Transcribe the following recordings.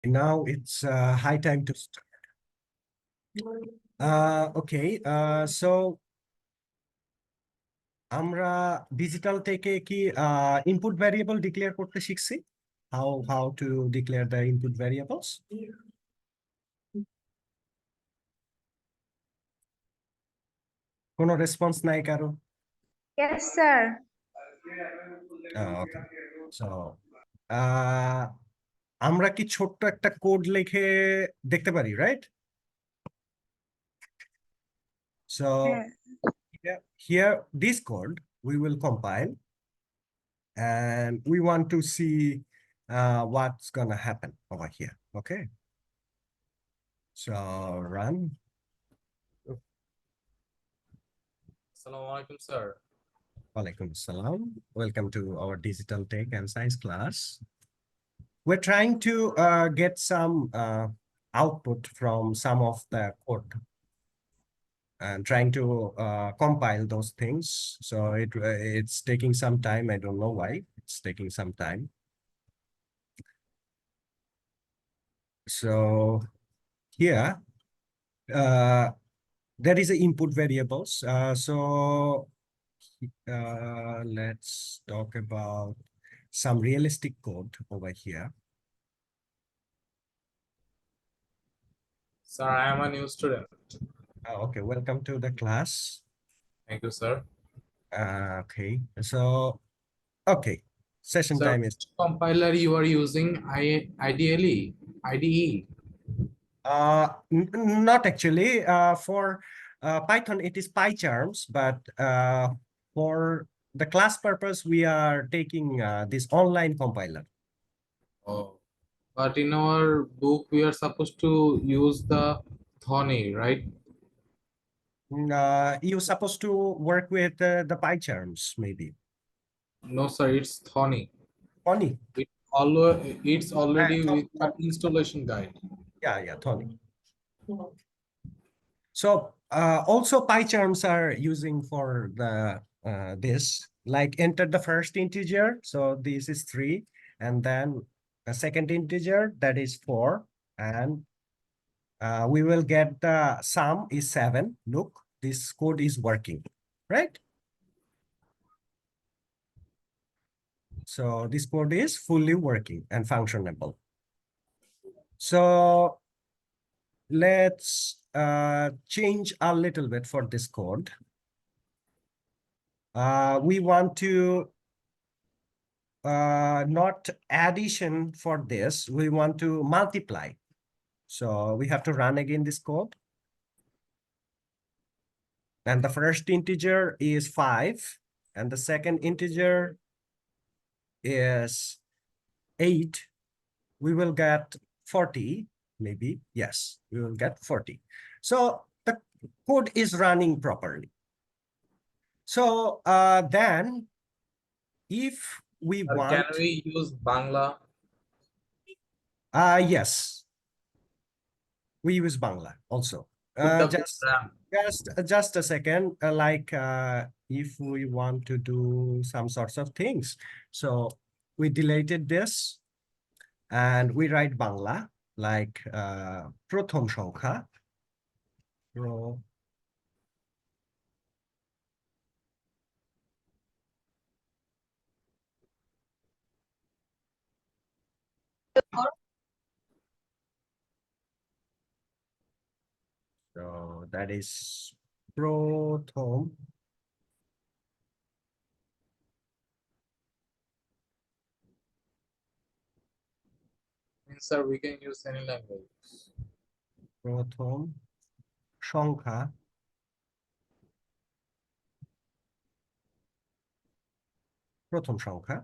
Now it's high time to start. Okay, so আমরা digital থেকে কি ইনপুট ভ্যারিয়েবল ডিক্লেয়ার করতে শিখছি, how to declare the input variables. কোনো রেসপন্স নাই কারো? Yes, sir. ওকে, সো আমরা কি ছোট্ট একটা কোড লিখে দেখতে পারি, right? So here this code we will compile and we want to see what's gonna happen over here. Okay, so run. Assalamu alaikum, sir. Walaikum salam. Welcome to our digital tech and science class. We're trying to get some output from some of the code and trying to compile those things. So it's taking some time. I don't know why it's taking some time. So here, there is a input variables. So let's talk about some realistic code over here. Sir, I am a new student. Okay, welcome to the class. Thank you, sir. Okay, so okay, session Sir, time is which compiler you are using? IDLE, IDE. Not actually. For Python, it is PyCharms, but for the class purpose, we are taking this online compiler. Oh, but in our book we are supposed to use the Thorny, right? You're supposed to work with the PyCharms, maybe. No, sir, it's Thorny. Thorny. It's already Thorny. with the installation guide. Yeah, Thorny. So also PyCharms are using for the this, like enter the first integer. So this is 3, and then a second integer, that is 4, and we will get the sum is 7. Look, this code is working, right? So this code is fully working and functionable. So let's change a little bit for this code. We want to not addition for this, we want to multiply. So we have to run again this code. And the first integer is 5, and the second integer is 8. We will get 40, maybe. Yes, we will get 40. So the code is running properly. So then if we Sir, want, can we use Bangla? yes, we use Bangla also. With the program. Just a second, like if we want to do some sorts of things. So we deleted this and we write Bangla, like prothom সংখ্যা, so that is prothom. Sir, we can use any language. প্রথম সংখ্যা প্রথম সংখ্যা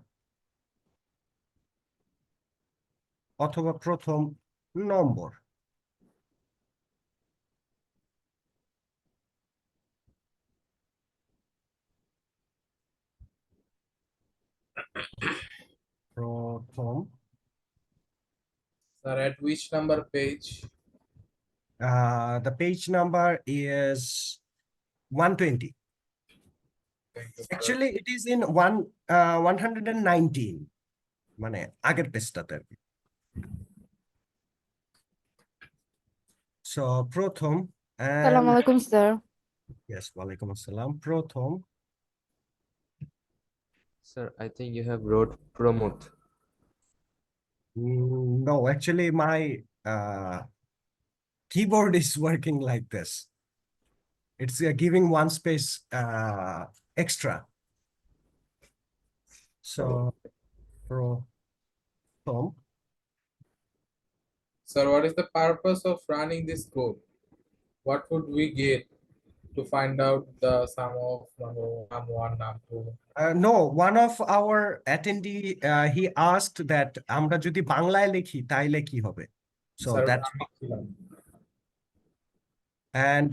অথবা প্রথম নম্বর। প্রথম। Sir, at which number page? The page number is 120. Thank you, sir. Actually, it is in 119. মানে আগের পেজটাতে। So প্রথম Salam and alaikum, sir. yes, walaikum assalam. প্রথম, Sir, I think you have wrote promote. no, actually my keyboard is working like this. It's giving one space extra. So প্রথম, Sir, what is the purpose of running this code? What would we get to find out the sum of num1, num2? no, one of our attendee he asked that আমরা যদি বাংলায় লিখি তাইলে কি হবে? So Sir, that's and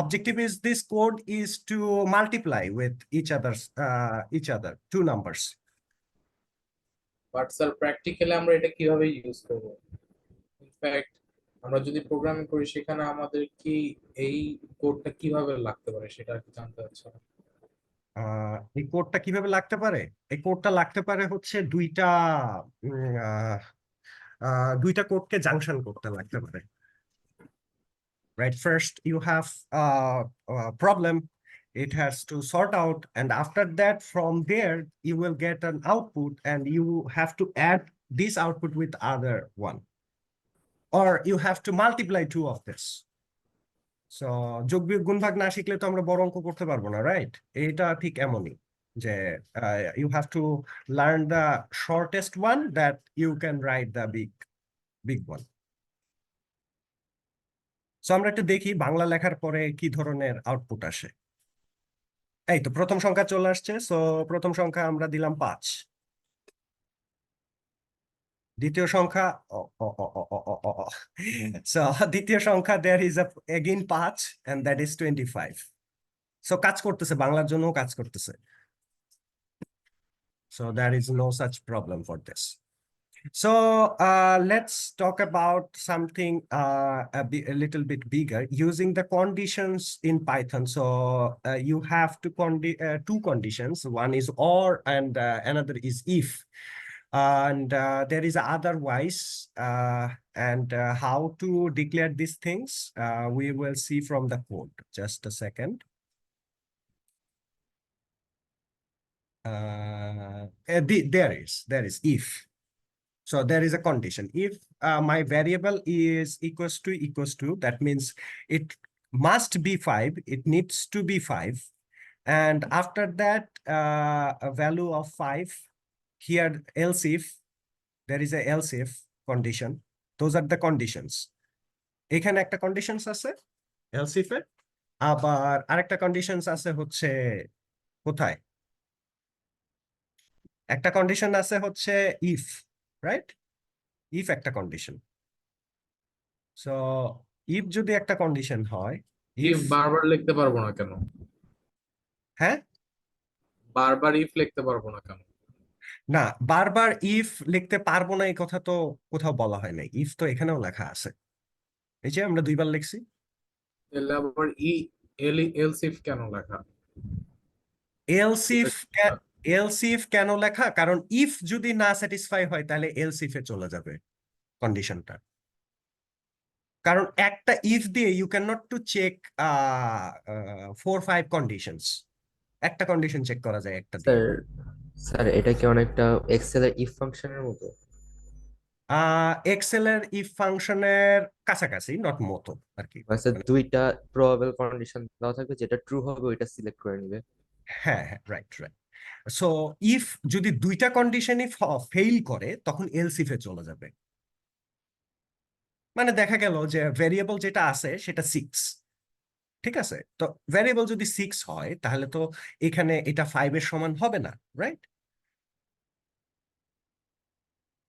objective is this code is to multiply with each other two numbers. but sir, practically আমরা এটা কিভাবে ইউজ করব? ইনফ্যাক্ট আমরা যদি প্রোগ্রামিং করি সেখানে আমাদের কি এই কোডটা কিভাবে লাগতে পারে সেটা আর কি জানতে চাচ্ছি। এই কোডটা কিভাবে লাগতে পারে? এই কোডটা লাগতে পারে হচ্ছে দুইটা কোডকে জাংশন করতে লাগতে পারে। Right, first you have a problem, it has to sort out, and after that from there you will get an output and you have to add this output with other one, or you have to multiply two of this. So যোগ বিয়োগ গুণ ভাগ না শিখলে তো আমরা বড় অঙ্ক করতে পারবো না, রাইট? এটা ঠিক এমনই যে you have to learn the shortest one that you can write the big one. So আমরা একটু দেখি বাংলা লেখার পরে কি ধরনের আউটপুট আসে। এই তো প্রথম সংখ্যা চলে আসছে। সো প্রথম সংখ্যা আমরা দিলাম 5, দ্বিতীয় সংখ্যা সো দ্বিতীয় সংখ্যা there is again 5 and that is 25. So কাজ করতেছে, বাংলার জন্য কাজ করতেছে। So there is no such problem for this. So let's talk about something a little bit bigger using the conditions in Python. So you have two conditions. One is or and another is if. And there is otherwise and how to declare these things we will see from the code. Just a second. There is if. So there is a condition. If my variable is equals to, that means it must be 5. It needs to be 5. And after that, a value of 5. Here, else if, there is a else if condition. Those are the conditions. এখানে একটা conditions আছে else if এর, আবার আরেকটা conditions আছে হচ্ছে কোথায়? একটা condition আছে হচ্ছে if, right? if একটা condition. So if যদি একটা condition হয়, if বারবার লিখতে পারবো না কেন? হ্যাঁ, বারবার if লিখতে পারবো না কেন? না, বারবার if লিখতে পারবো না এই কথা তো কোথাও বলা হয় নাই। if তো এখানেও লেখা আছে, এই যে আমরা দুইবার লিখছি। তাহলে আবার else if কেন লেখা? else if কেন লেখা? কারণ if যদি না স্যাটিসফাই হয় তাহলে else if এ চলে যাবে কন্ডিশনটা। কারণ একটা if দিয়ে you cannot to check 4-5 conditions. একটা কন্ডিশন চেক করা যায় একটা দিয়ে। স্যার এটা কি অনেকটা এক্সেল এর ইফ ফাংশনের মতো? এক্সেল এর ইফ ফাংশনের কাছাকাছি, নট মতো আর কি। স্যার দুইটা প্রবাবল কন্ডিশন দেওয়া থাকবে, যেটা ট্রু হবে ওইটা সিলেক্ট করে নিবে। হ্যাঁ হ্যাঁ, রাইট রাইট। সো ইফ যদি দুইটা কন্ডিশনই ফেইল করে তখন এলস ইফে চলে যাবে। মানে দেখা গেল যে ভেরিয়েবল যেটা আছে সেটা 6, ঠিক আছে? তো ভেরিয়েবল যদি 6 হয় তাহলে তো এখানে এটা 5 এর সমান হবে না, রাইট?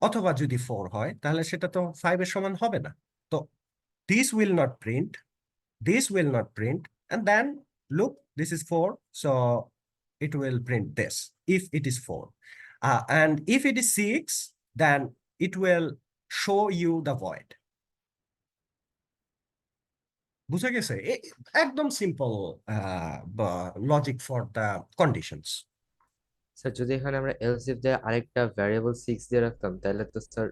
অথবা যদি 4 হয় তাহলে সেটা তো 5 এর সমান হবে না। তো this will not print, this will not print, and then look, this is 4, so it will print this if it is 4. And if it is 6, then it will show you the void. বুঝা গেছে? একদম simple logic for the conditions. Sir যদি এখানে আমরা else if দিয়ে আরেকটা variable 6 দিয়ে রাখতাম তাহলে তো স্যার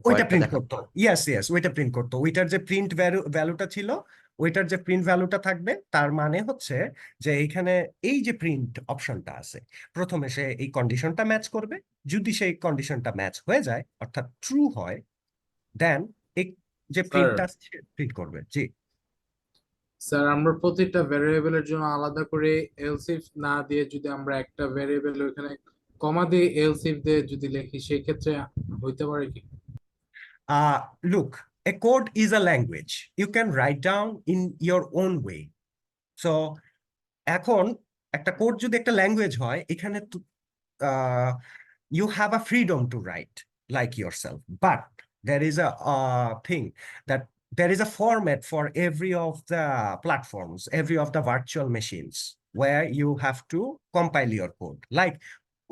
ওইটা ভয়েডটা প্রিন্ট দেখা করতো, ইয়েস ওইটা প্রিন্ট করতো, ওইটার যে প্রিন্ট ভ্যালুটা ছিল, ওইটার যে প্রিন্ট ভ্যালুটা থাকবে, তার মানে হচ্ছে যে এইখানে এই যে প্রিন্ট অপশনটা আছে, প্রথমে সে এই কন্ডিশনটা ম্যাচ করবে, যদি সেই কন্ডিশনটা ম্যাচ হয়ে যায় অর্থাৎ ট্রু হয়, দেন এই যে স্যার প্রিন্টটা প্রিন্ট করবে। জি, স্যার আমরা প্রতিটা ভ্যারিয়েবলের জন্য আলাদা করে এলস ইফ না দিয়ে যদি আমরা একটা ভ্যারিয়েবল ওখানে কমা দিয়ে এলস ইফ দিয়ে যদি লিখি সেই ক্ষেত্রে হইতে পারে কি? look, a code is a language you can write down in your own way. So এখন একটা কোড যদি একটা ল্যাঙ্গুয়েজ হয়, এখানে you have a freedom to write like yourself, but there is a thing that there is a format for every of the platforms, every of the virtual machines, where you have to compile your code. Like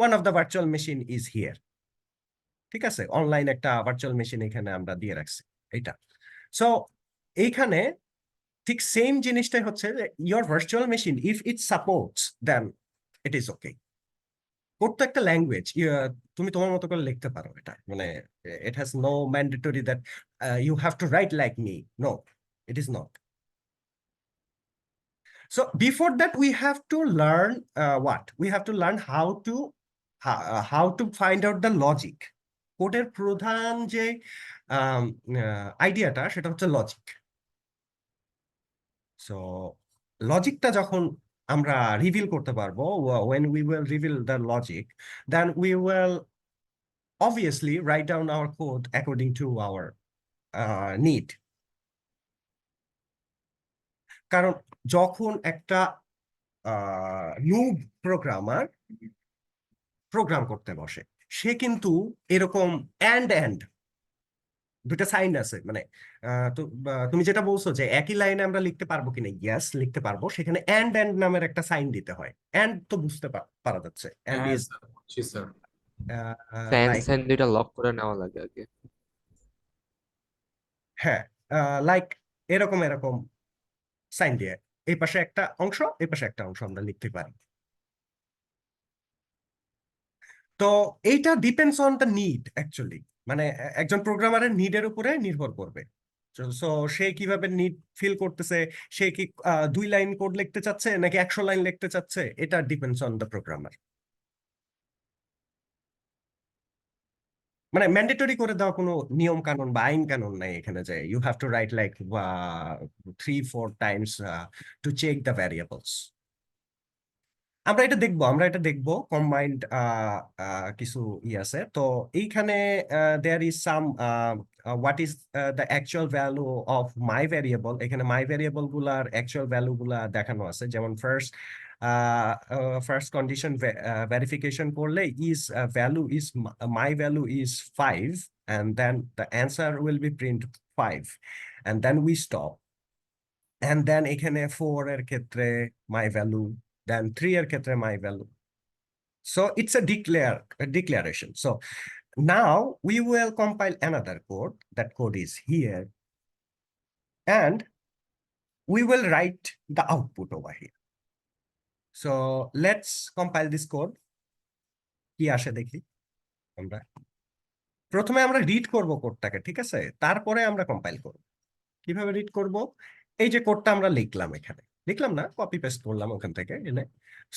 one of the virtual machine is here, ঠিক আছে, online একটা virtual machine এখানে আমরা দিয়ে রাখছি এটা। So এইখানে ঠিক সেম জিনিসটাই হচ্ছে যে your virtual machine if it supports then it is okay. Code তো একটা ল্যাঙ্গুয়েজ, তুমি তোমার মতো করে লিখতে পারো এটা, মানে it has no mandatory that you have to write like me. No, it is not. So before that we have to learn what? We have to learn how to find out the logic. কোডের প্রধান যে আইডিয়াটা সেটা হচ্ছে logic. So লজিকটা যখন আমরা reveal করতে পারবো, when we will reveal the logic, then we will obviously write down our code according to our need. কারণ যখন একটা নুব প্রোগ্রামার প্রোগ্রাম করতে বসে, সে কিন্তু এরকম অ্যান্ড দুটা সাইন আছে, মানে তুমি যেটা বলছো যে একই লাইনে আমরা লিখতে পারবো কিনা, ইয়েস লিখতে পারবো, সেখানে অ্যান্ড নামের একটা সাইন দিতে হয়। অ্যান্ড তো বুঝতে পারা যাচ্ছে, অ্যান্ড হ্যাঁ ইজ স্যার, জি স্যার। ফ্যান লাইক, স্যান দুইটা লক করে নেওয়া লাগে আগে। হ্যাঁ, লাইক এরকম এরকম সাইন দিয়ে এই পাশে একটা অংশ, এই পাশে একটা অংশ আমরা লিখতে পারি। তো এইটা depends on the need actually, মানে একজন প্রোগ্রামারের নিডের উপরে নির্ভর করবে। সো সে কিভাবে নিড ফিল করতেছে, সে কি 2 লাইন কোড লিখতে চাচ্ছে নাকি 100 লাইন লিখতে চাচ্ছে, এটা ডিপেন্ডস অন দ্য প্রোগ্রামার। মানে ম্যান্ডেটরি করে দেওয়া কোনো নিয়ম কানুন বা আইন কানুন নাই এখানে যে you have to write like 3-4 times to check the variables. আমরা এটা দেখবো কম্বাইন্ড কিছু আছে। তো এইখানে there is some what is the actual value of my variable, এখানে মাই ভ্যারিয়েবল গুলার অ্যাকচুয়াল ভ্যালু গুলা দেখানো আছে। যেমন ফার্স্ট কন্ডিশন ভেরিফিকেশন করলে is value is my value is 5 and then the answer will be print 5 and then we stop, and then এখানে 4 এর ক্ষেত্রে my value, then 3 এর ক্ষেত্রে my value. So it's a declaration. So now we will compile another code. That code is here, and we will write the output over here. So let's compile this code. কি আসে দেখি আমরা। প্রথমে আমরা read করব কোডটাকে, ঠিক আছে, তারপরে আমরা কম্পাইল করব। কিভাবে রিড করব? এই যে কোডটা আমরা লিখলাম, এখানে লিখলাম না, কপি পেস্ট করলাম ওখান থেকে এনে।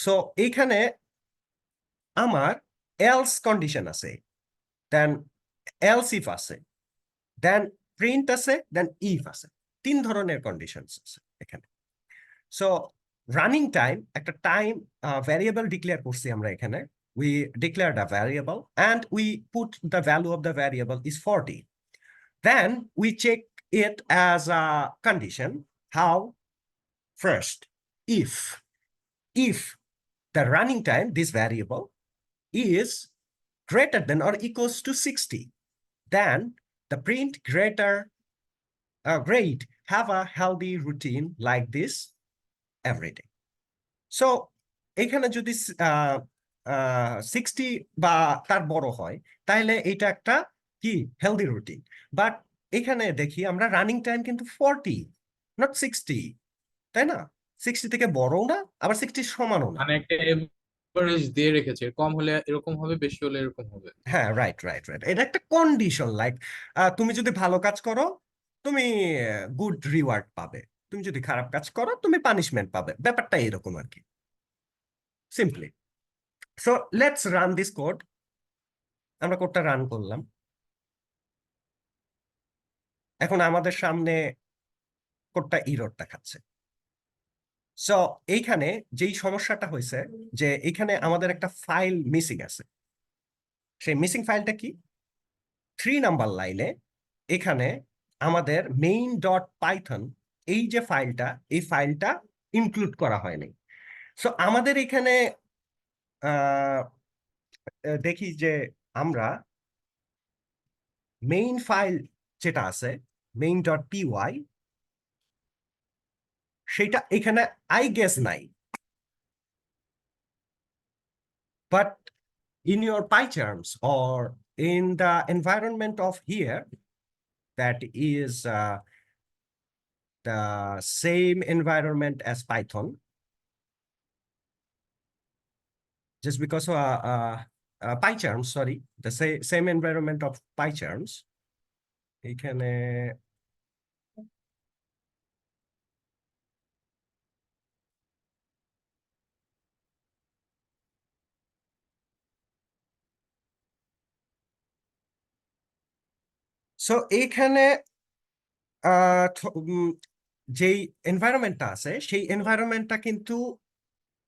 সো এইখানে আমার এলস কন্ডিশন আছে, দেন এলস ইফ আছে, দেন প্রিন্ট আছে, দেন ইফ আছে। 3 ধরনের কন্ডিশন আছে এখানে। সো রানিং টাইম, একটা টাইম ভ্যারিয়েবল ডিক্লেয়ার করছি আমরা এখানে। we declared a variable and we put the value of the variable is 40. Then we check it as a condition. How? First, if the running time, this variable, is greater than or equals to 60, then the print grade have a healthy routine like this every day. So এখানে যদি 60 বা তার বড় হয়, তাহলে এটা একটা কি হেলদি রুটিন। বাট এখানে দেখি আমরা রানিং টাইম কিন্তু 40, নট 60, তাই না? 60 থেকে বড়ও না, আবার 60 সমানও না। মানে একটা এভারেজ দিয়ে রেখেছে, কম হলে এরকম হবে, বেশি হলে এরকম হবে। হ্যাঁ, রাইট রাইট রাইট, এটা একটা কন্ডিশন। লাইক তুমি যদি ভালো কাজ করো তুমি গুড রিওয়ার্ড পাবে, তুমি যদি খারাপ কাজ করো তুমি পানিশমেন্ট পাবে, ব্যাপারটা এরকম আর কি, simply. So let's run this code. আমরা কোডটা রান করলাম। এখন আমাদের সামনে কোডটা ইরর দেখাচ্ছে। সো এইখানে যেই সমস্যাটা হয়েছে যে এখানে আমাদের একটা ফাইল মিসিং আছে। সেই মিসিং ফাইলটা কি? 3 নাম্বার লাইনে এখানে আমাদের মেইন ডট পাইথন এই যে ফাইলটা, এই ফাইলটা ইনক্লুড করা হয়নি। সো আমাদের এখানে আহ, দেখি যে আমরা মেইন ফাইল যেটা আছে মেইন ডট পিওয়াই, সেটা এখানে আই গেস নাই। But in your PyCharms or in the environment of here, that is the same environment as Python, just because PyCharms, sorry, the same environment of PyCharms, এখানে so এইখানে যেই এনভায়রনমেন্টটা আছে সেই এনভায়রনমেন্টটা কিন্তু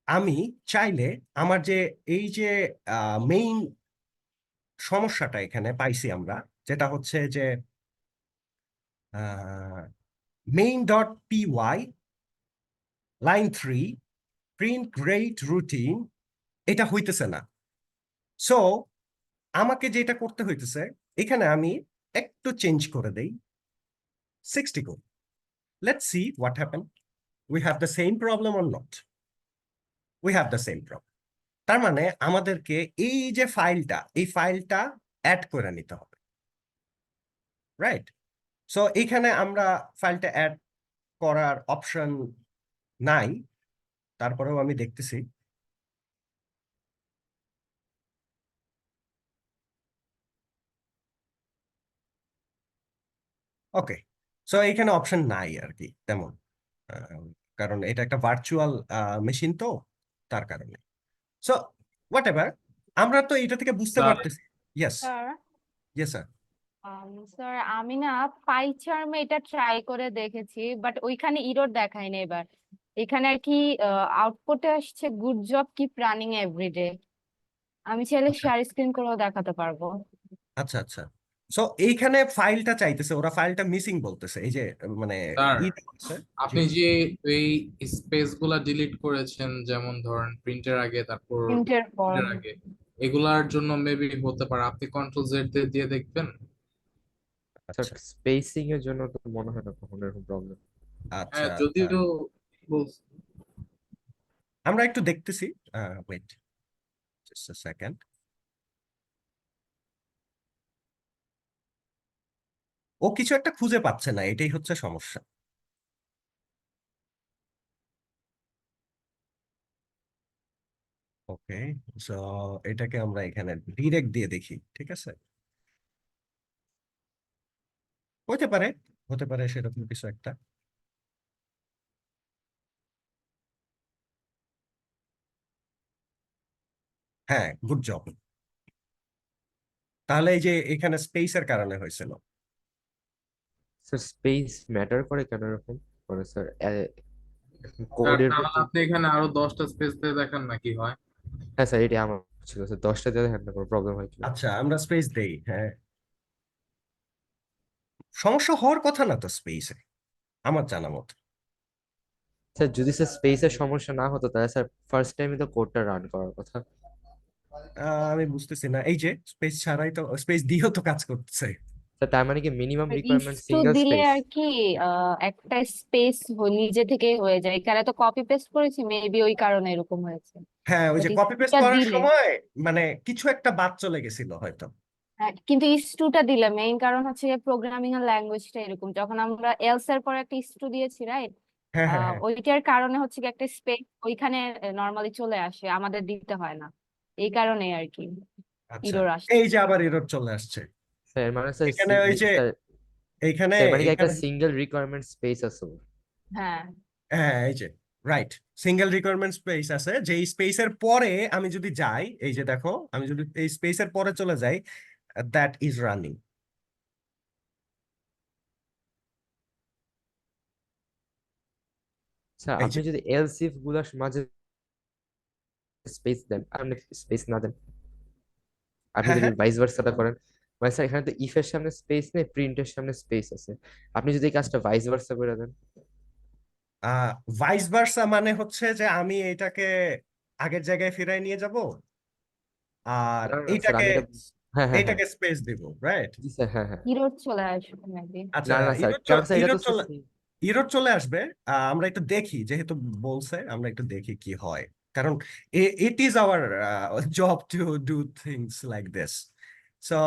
আমি চাইলে আমার যে এই যে মেইন সমস্যাটা এখানে পাইছি আমরা, যেটা হচ্ছে যে main.py line 3 print grade routine, এটা হইতেছে না। সো আমাকে যেটা করতে হইতেছে এখানে আমি একটু চেঞ্জ করে দেই, 60 করি। Let's see what happen, we have the same problem or not. We have the same problem. তার মানে আমাদেরকে এই যে ফাইলটা, এই ফাইলটা অ্যাড করে নিতে হবে, রাইট? সো এইখানে আমরা ফাইলটা অ্যাড করার অপশন নাই, তারপরেও আমি দেখতেছি। ওকে, সো এখানে অপশন নাই আর কি তেমন, আহ, কারণ এটা একটা ভার্চুয়াল মেশিন তো, তার কারণে। সো হোয়াট এভার, আমরা তো এটা থেকে বুঝতে স্যার, পারতেছি। Yes, sir yes sir. Sir আমি না পাইচার্মে এটা ট্রাই করে দেখেছি, বাট ওইখানে ইরর দেখায়নি এবার। এখানে আর কি আউটপুটে আসছে good job keep running everyday. আমি চাইলে শেয়ার স্ক্রিন করেও দেখাতে পারবো। আচ্ছা আচ্ছা, সো এইখানে ফাইলটা চাইতেছে, ওরা ফাইলটা মিসিং বলতেছে, এই যে মানে স্যার, ই আছে। জি, আপনি যে এই স্পেস গুলা ডিলিট করেছেন, যেমন ধরেন প্রিন্টের আগে, তারপর প্রিন্টের পর প্রিন্টের আগে, এগুলার জন্য মেবি হতে পারে। আপনি কন্ট্রোল জেড দিয়ে দেখবেন। স্যার আচ্ছা স্পেসিং এর জন্য তো মনে হয় না কখনো এরকম প্রবলেম। আচ্ছা হ্যাঁ, আচ্ছা, যদিও বলছি। আমরা একটু দেখতেছি। Wait just a second. ও কিছু একটা খুঁজে পাচ্ছে না, এটাই হচ্ছে সমস্যা। ওকে, সো এটাকে আমরা এখানে ডিরেক্ট দিয়ে দেখি, ঠিক আছে? হতে পারে, হতে পারে সেরকম কিছু একটা। হ্যাঁ, গুড জব। তাহলে এই যে এখানে স্পেসের কারণে হয়েছিল। স্যার স্পেস ম্যাটার করে কেন এরকম করে স্যার? স্যার, কোডের তাহলে মধ্যে। আপনি এখানে আরো 10টা স্পেস দিয়ে দেখান না কি হয়। হ্যাঁ স্যার, এটি আমার ছিল স্যার, 10টা দিয়ে দেখেন না কোনো প্রবলেম হয় কিনা। আচ্ছা, আমরা স্পেস দেই, হ্যাঁ। সমস্যা হওয়ার কথা না তো স্পেসে, আমার জানা মতো। স্যার যদি স্যার স্পেসের সমস্যা না হতো তাহলে স্যার ফার্স্ট টাইমে তো কোডটা রান করার কথা। আমি বুঝতেছি না, এই যে স্পেস ছাড়াই তো, স্পেস দিয়েও তো কাজ করছে। স্যার তার মানে কি মিনিমাম রিকোয়ারমেন্ট ইস্টু সিঙ্গেল দিলে স্পেস? আর কি একটা স্পেস নিজে থেকে হয়ে যায়। এখানে তো কপি পেস্ট করেছি, মেবি ওই কারণে এরকম হয়েছে। হ্যাঁ, ওই বাট যে কপি পেস্ট ইস্টুটা করার দিলে, সময় মানে কিছু একটা বাদ চলে গেছিল হয়তো। হ্যাঁ, কিন্তু ইস্টুটা দিলে মেইন কারণ হচ্ছে প্রোগ্রামিং এর ল্যাঙ্গুয়েজটা এরকম, যখন আমরা এলস এর পর একটা ইস্টু দিয়েছি, রাইট? হ্যাঁ হ্যাঁ হ্যাঁ ওইটার কারণে হচ্ছে কি একটা স্পেস ওইখানে নর্মালি চলে আসে, আমাদের দিতে হয় না, এই কারণে আর কি আচ্ছা, ইরর আসছে। এই যে আবার এরর চলে আসছে স্যার মানে স্যার এখানে, ওই যে স্যার এইখানে স্যার মানে কি একটা এইখানে সিঙ্গেল রিকোয়ারমেন্ট স্পেস আছে ওর? হ্যাঁ, হ্যাঁ এই যে রাইট, সিঙ্গেল রিকোয়ারমেন্ট স্পেস আছে, যে স্পেসের পরে আমি যদি যাই, এই যে দেখো আমি যদি এই স্পেসের পরে চলে যাই, দ্যাট ইজ রানিং। স্যার এই আপনি যে যদি এলস ইফ গুলার মাঝে স্পেস দেন, আপনি স্পেস না দেন, আপনি হ্যাঁ যদি হ্যাঁ ভাইস ভার্সাটা করেন, মানে স্যার এখানে তো ইফ এর সামনে স্পেস নেই, প্রিন্টের সামনে স্পেস আছে, আপনি যদি এই কাজটা ভাইস ভার্সা করে দেন। ভাইস ভার্সা মানে হচ্ছে যে আমি এটাকে আগের জায়গায় ফিরাই নিয়ে যাব আর না না স্যার এইটাকে আমি এটা, হ্যাঁ হ্যাঁ হ্যাঁ, এইটাকে স্পেস দিব, রাইট? জি স্যার, হ্যাঁ হ্যাঁ। ইরর চলে আসবে মেবি। আচ্ছা, না না স্যার, ইরর কারণ স্যার এটা ইরর তো চলে ইরর চলে আসবে। আমরা একটু দেখি, যেহেতু বলছে আমরা একটু দেখি কি হয়, কারণ it is our job to do things like this. So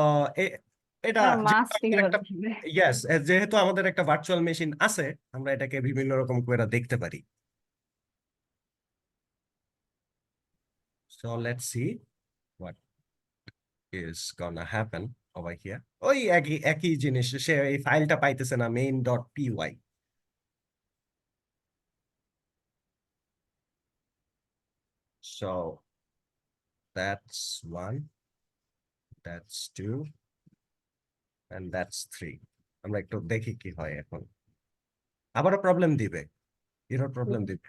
এটা যেহেতু মাস্ট আমাদের ইরর একটা, ইয়েস, যেহেতু আমাদের একটা ভার্চুয়াল মেশিন আছে, আমরা এটাকে বিভিন্ন রকম করে দেখতে পারি। So let's see what is gonna happen over here. ওই একই একই জিনিস, সে এই ফাইলটা পাইতেছে না, main dot P Y. So that's one, that's two, and that's three. আমরা একটু দেখি কি হয় এখন। আবারও প্রবলেম দিবে, এরর প্রবলেম দিবে।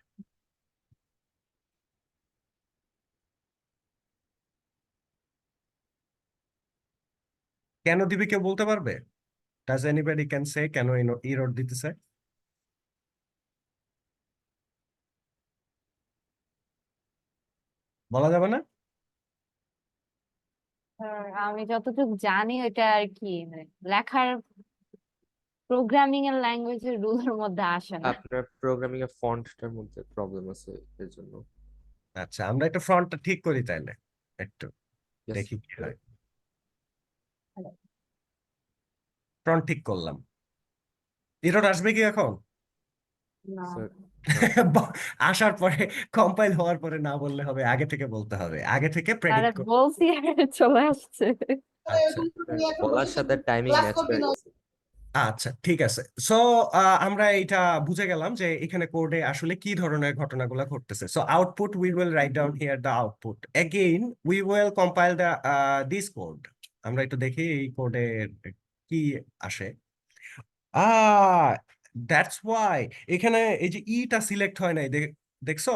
কেন দিবে কেউ বলতে পারবে? ডাজ এনিবডি ক্যান সে কেন এরর দিতেছে? বলা যাবে না? আমি যতটুকু জানি ওইটা আর কি মানে লেখার প্রোগ্রামিং এর ল্যাঙ্গুয়েজের রুলের মধ্যে আসে না। আপনার প্রোগ্রামিং এর ফন্টটার মধ্যে প্রবলেম আছে এর জন্য। আচ্ছা, আমরা একটু ফ্রন্টটা ঠিক করি তাইলে, একটু Yes, দেখি কি sir. হয়। ফ্রন্ট ঠিক করলাম, এরর আসবে কি এখন? না, Sir, no. আসার পরে, কম্পাইল হওয়ার পরে না বললে হবে, আগে থেকে বলতে হবে, আগে থেকে তারা প্রেডিক্ট করতে। বলছি আর চলে আসছে। আচ্ছা Sir, বলার সাথে টাইমিং ম্যাচ করে গেছে। আচ্ছা, ঠিক আছে। সো আমরা এটা বুঝে গেলাম যে এখানে কোডে আসলে কি ধরনের ঘটনাগুলো ঘটতেছে। So output, we will write down here the output, again we will compile the this code. আমরা একটু দেখি এই কোডে কি আসে। আহ দ্যাটস ওয়াই এখানে এই যে ইটা সিলেক্ট হয় নাই, দেখছো?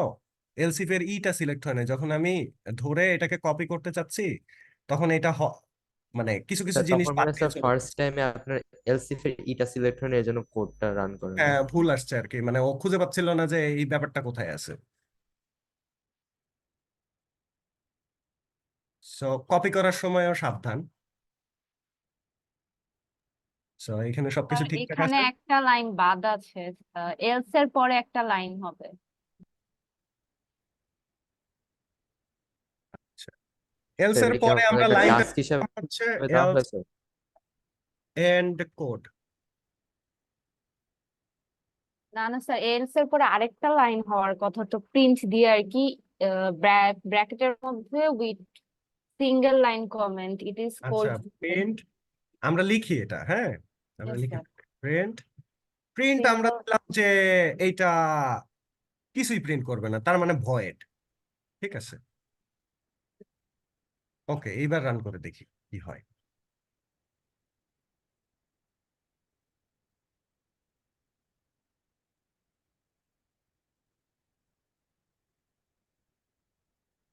এলসিফ এর ইটা সিলেক্ট হয় নাই, যখন আমি ধরে এটাকে কপি করতে চাচ্ছি, তখন এটা মানে কিছু কিছু স্যার জিনিস তখন বাদ মানে দিয়ে স্যার চলে ফার্স্ট যাচ্ছে। টাইমে আপনার এলসিফ এর ইটা সিলেক্ট হয় না, এই জন্য কোডটা রান করে না। হ্যাঁ, ভুল আসছে আর কি, মানে ও খুঁজে পাচ্ছিল না যে এই ব্যাপারটা কোথায় আছে। সো কপি করার সময়ও সাবধান। সো এখানে সবকিছু ঠিকঠাক এখানে আছে। একটা লাইন বাদ আছে, এলস এর পরে একটা লাইন হবে। এলস স্যার এর এটা কি পরে আমাদের আমরা একটা লাইনটা টাস্ক হিসাবে হচ্ছে দেওয়া এলস হয়েছে? End code. না না স্যার, এলস এর পরে আরেকটা লাইন হওয়ার কথা, তো প্রিন্ট দিয়ে আর কি, ব্র্যাকেটের মধ্যে with single line comment it is আচ্ছা, কোড। প্রিন্ট, আমরা লিখি এটা, হ্যাঁ আমরা লিখি স্যার, প্রিন্ট। প্রিন্ট আমরা সিঙ্গেল। দিলাম যে এইটা কিছুই প্রিন্ট করবে না, তার মানে ভয়েড। ঠিক আছে, ওকে, এইবার রান করে দেখি কি হয়।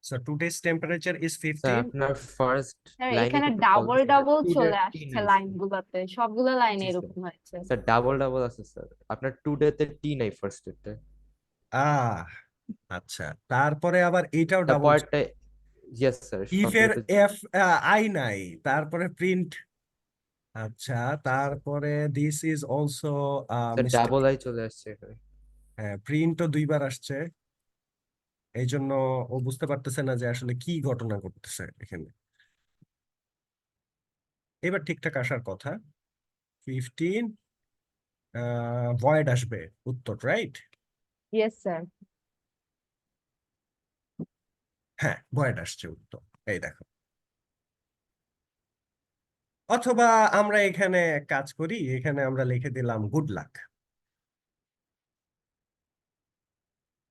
So today's temperature is sir 15. আপনার ফার্স্ট স্যার লাইনে এখানে কিন্তু ডাবল ডাবল চলে টি আসছে নাই লাইন স্যার। গুলাতে, সবগুলো লাইনে জি স্যার, এরকম হয়েছে। স্যার ডাবল ডাবল আছে স্যার, আপনার টু ডে তে টি নাই ফার্স্ট ডে। আহ আচ্ছা, তারপরে আবার এইটাও ডাবল। তারপরটা, ইয়েস স্যার ইফ এর সবগুলোতে। এফ আই নাই, তারপরে প্রিন্ট। আচ্ছা, তারপরে this is also sir mistake. Double I চলে আসছে এখানে। হ্যাঁ, প্রিন্টও দুইবার আসছে, এই জন্য ও বুঝতে পারতেছে না যে আসলে কি ঘটনা ঘটতেছে এখানে। এবার ঠিকঠাক আসার কথা, 15 ভয়েড আসবে উত্তর, রাইট? Yes sir. হ্যাঁ, ভয়েড আসছে উত্তর, এই দেখো। অথবা আমরা এখানে কাজ করি, এখানে আমরা লিখে দিলাম গুড লাক।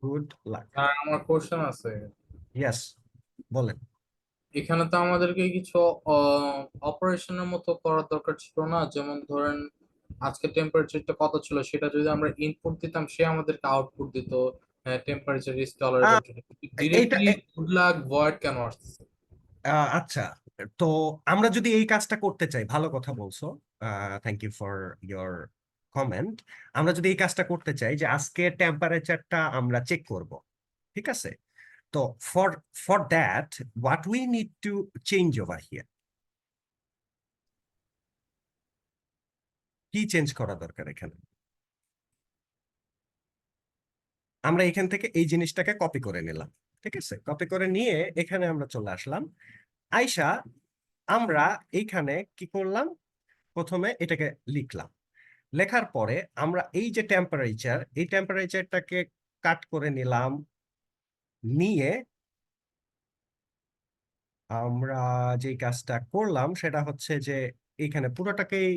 Good luck. আর আমার কোশ্চেন আছে, ইয়েস, বলেন। এখানে তো আমাদেরকে কিছু অপারেশনের মতো করার দরকার ছিল না? যেমন ধরেন আজকে টেম্পারেচারটা কত ছিল সেটা যদি আমরা ইনপুট দিতাম, সে আমাদেরকে আউটপুট দিত টেম্পারেচার ইজ টলারেবল। আহ, এইটা ডিরেক্টলি গুড লাক ভয়েড কেন আসছে? আচ্ছা, তো আমরা যদি এই কাজটা করতে চাই, ভালো কথা বলছো, thank you for your comment. আমরা যদি এই কাজটা করতে চাই যে আজকে টেম্পারেচারটা আমরা চেক করব, ঠিক আছে? তো for for that what we need to change over here, কি চেঞ্জ করা দরকার এখানে? আমরা এখান থেকে এই জিনিসটাকে কপি করে নিলাম, ঠিক আছে? কপি করে নিয়ে এখানে আমরা চলে আসলাম। আয়শা, আমরা এইখানে কি করলাম, প্রথমে এটাকে লিখলাম। লেখার পরে আমরা এই যে টেম্পারেচার, এই টেম্পারেচারটাকে কাট করে নিলাম, নিয়ে আমরা যে কাজটা করলাম সেটা হচ্ছে যে এইখানে পুরোটাকেই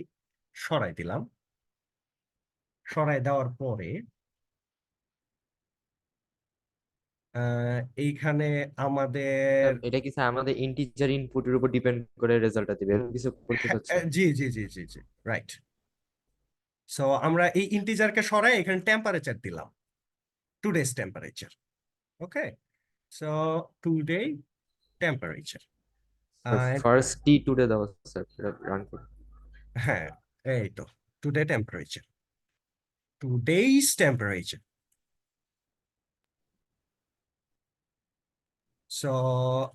সরাই দিলাম। সরাই দেওয়ার পরে এইখানে আমাদের স্যার এটা কি স্যার আমাদের ইন্টিজার ইনপুটের উপর ডিপেন্ড করে রেজাল্টটা দিবে, এরকম কিছু করতে চাচ্ছেন? জি জি জি জি জি, রাইট। সো আমরা এই ইন্টিজারকে সরাই এখানে টেম্পারেচার দিলাম, today's temperature. Okay, so today temperature. First টি টুডে দাও স্যার, রান করুন। হ্যাঁ, এই তো today temperature, today's temperature. So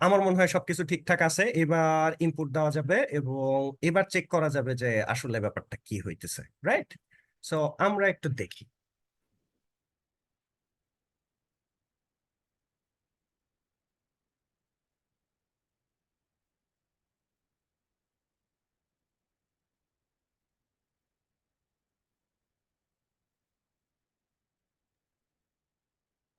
আমার মনে হয় সবকিছু ঠিকঠাক আছে, এবার ইনপুট দেওয়া যাবে এবং এবার চেক করা যাবে যে আসলে ব্যাপারটা কি হইতেছে, রাইট? সো আমরা একটু দেখি।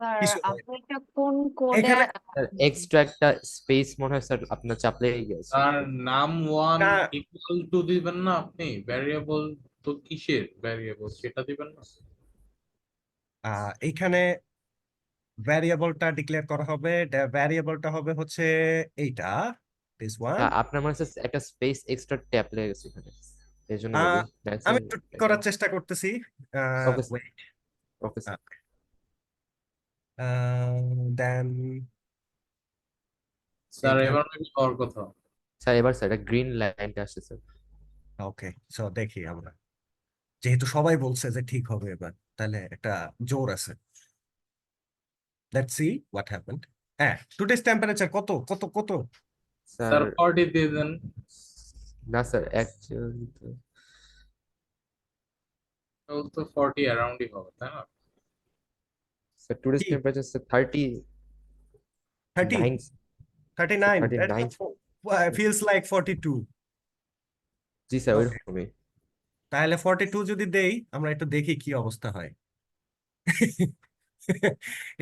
স্যার কিছু হয় আপনি এটা কোন কোডে? এখানে। স্যার এক্সট্রা একটা স্পেস মনে হয় স্যার আপনার চাপ লেগে গেছে। আর নাম ওয়ান না, ইকুয়াল টু দিবেন না আপনি? ভ্যারিয়েবল তো কিসের ভ্যারিয়েবল সেটা দিবেন না? এইখানে ভ্যারিয়েবলটা ডিক্লেয়ার করা হবে, ভ্যারিয়েবলটা হবে হচ্ছে এইটা, দিস ওয়ান। আপনার মনে হচ্ছে একটা স্পেস এক্সট্রা ট্যাপ লেগে গেছে এখানে, এই জন্য আমি ম্যাক্সিমাম। একটু ঠিক করার চেষ্টা করতেছি। Okay wait, okay sir. Then sir এইখানে। এবার নাকি হওয়ার কথা। স্যার এবার স্যার এটা গ্রিন লাইনটা আসছে স্যার। ওকে, সো দেখি আমরা, যেহেতু সবাই বলছে যে ঠিক হবে এবার, তাহলে একটা জোর আছে। Let's see what happened. হ্যাঁ, টুডেস টেম্পারেচার কত কত কত? স্যার স্যার 40 দিয়ে দেন। না স্যার অ্যাকচুয়ালি তো 40 অ্যারাউন্ডই হবে, তাই না? স্যার টুডেস কি, টেম্পারেচার স্যার 39। 30, 39? 39। Feels like 42। জি স্যার ওকে, ওইরকমই। তাহলে 42 যদি দেই, আমরা একটু দেখি কি অবস্থা হয়।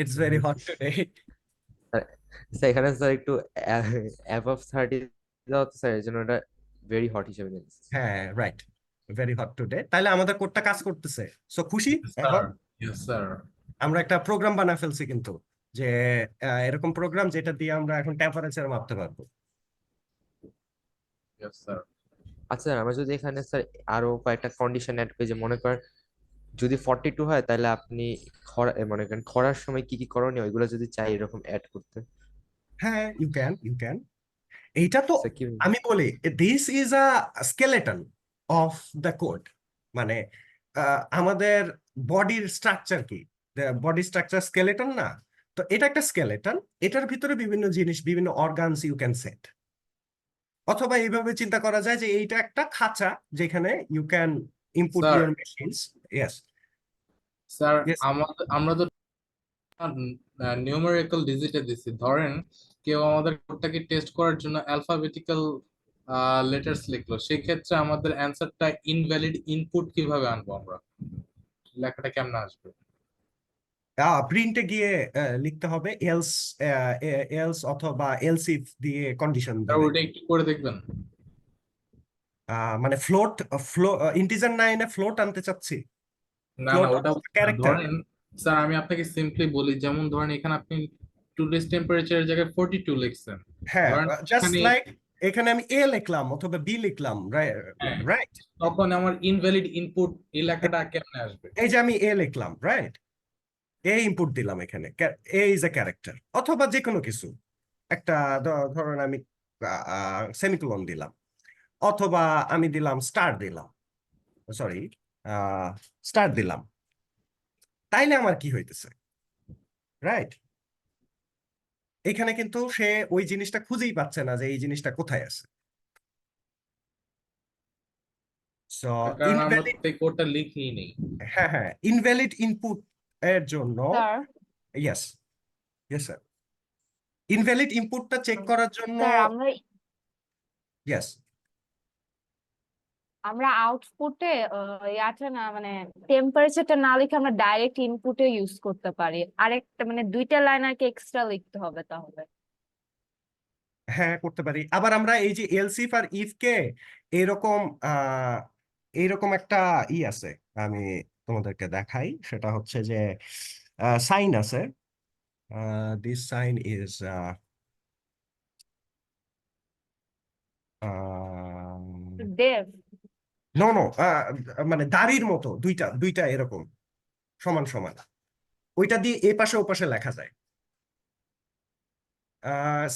It's very hot today. Sir এখানে স্যার একটু অ্যাবভ 30 দাও তো স্যার, এর জন্য এটা ভেরি হট হিসেবে নিয়েছে। হ্যাঁ, রাইট, ভেরি হট টুডে। তাহলে আমাদের কোডটা কাজ করতেছে, সো খুশি স্যার, এখন। Yes sir. আমরা একটা প্রোগ্রাম বানায় ফেলছি কিন্তু, যে এরকম প্রোগ্রাম যেটা দিয়ে আমরা এখন টেম্পারেচার মাপতে পারবো। Yes sir. আচ্ছা আমরা যদি এখানে স্যার আরো কয়েকটা কন্ডিশন অ্যাড করি, যে মনে করেন যদি 42 হয় তাহলে আপনি মনে করেন খরার সময় কি কি করণীয় ওইগুলো যদি চাই এরকম অ্যাড করতে। হ্যাঁ, ইউ ক্যান, ইউ ক্যান। এইটা তো স্যার কি? আমি বলি, this is a skeleton of the code. মানে আমাদের বডির স্ট্রাকচার কি, বডি স্ট্রাকচার স্কেলেটন না? তো এটা একটা স্কেলেটন, এটার ভিতরে বিভিন্ন জিনিস, বিভিন্ন অর্গানস ইউ ক্যান সেট। অথবা এইভাবে চিন্তা করা যায় যে এইটা একটা খাঁচা, যেখানে you can input sir, your machines. Yes, sir yes. আমরা তো নিউমেরিক্যাল ডিজিটে দিছি। ধরেন কেউ আমাদের কোডটাকে টেস্ট করার জন্য অ্যালফাবেটিক্যাল লেটার্স লিখলো, সেই ক্ষেত্রে আমাদের অ্যান্সারটা ইনভ্যালিড ইনপুট কিভাবে আনবো আমরা? লেখাটা কেমন আসবে? প্রিন্টে গিয়ে লিখতে হবে এলস এলস অথবা এলস ইফ দিয়ে কন্ডিশন স্যার দিলে ওটা একটু করে দেখবেন। মানে ইন্টিজার না এনে ফ্লোট আনতে চাচ্ছি না না, ফ্লোট ওটা ক্যারেক্টার ধরেন স্যার আমি আপনাকে সিম্পলি বলি, যেমন ধরেন এখানে আপনি টুডেস টেম্পারেচারের জায়গায় 42 লিখছেন, হ্যাঁ ধরেন জাস্ট এখানে লাইক এখানে আমি এ লিখলাম অথবা বি লিখলাম হ্যাঁ, রাইট তখন আমার ইনভ্যালিড ইনপুট এই লেখাটা কেমনে আসবে? এই যে আমি এ লিখলাম রাইট এ ইনপুট দিলাম এখানে এ ইজ এ ক্যারেক্টার অথবা যে কোনো কিছু একটা ধরুন আমি সেমিকোলন দিলাম অথবা আমি দিলাম স্টার দিলাম সরি স্টার দিলাম তাইলে আমার কি হইতেছে রাইট এখানে কিন্তু সে ওই জিনিসটা খুঁজেই পাচ্ছে না যে এই জিনিসটা কোথায় আছে সো কারণ আমরা ইনভ্যালিড তো এই কোডটা লিখিনি নেই। হ্যাঁ হ্যাঁ ইনভ্যালিড ইনপুট এর জন্য sir yes yes sir invalid ইনপুটটা চেক করার জন্য স্যার আমরা ইয়েস আমরা আউটপুটে আছে না মানে টেম্পারেচারটা না লিখে আমরা ডাইরেক্ট ইনপুটে ইউজ করতে পারি, আরেকটা মানে দুইটা লাইন আর কি এক্সট্রা লিখতে হবে তাহলে। হ্যাঁ করতে পারি আবার আমরা এই যে এলসিফ আর ইফ কে এরকম এইরকম একটা আছে আমি তোমাদেরকে দেখাই সেটা হচ্ছে যে সাইন আছে দিস সাইন ইজ দেব নো নো মানে দাড়ির মতো দুইটা দুইটা এরকম সমান সমান ওইটা দিয়ে এ পাশে ও পাশে লেখা যায়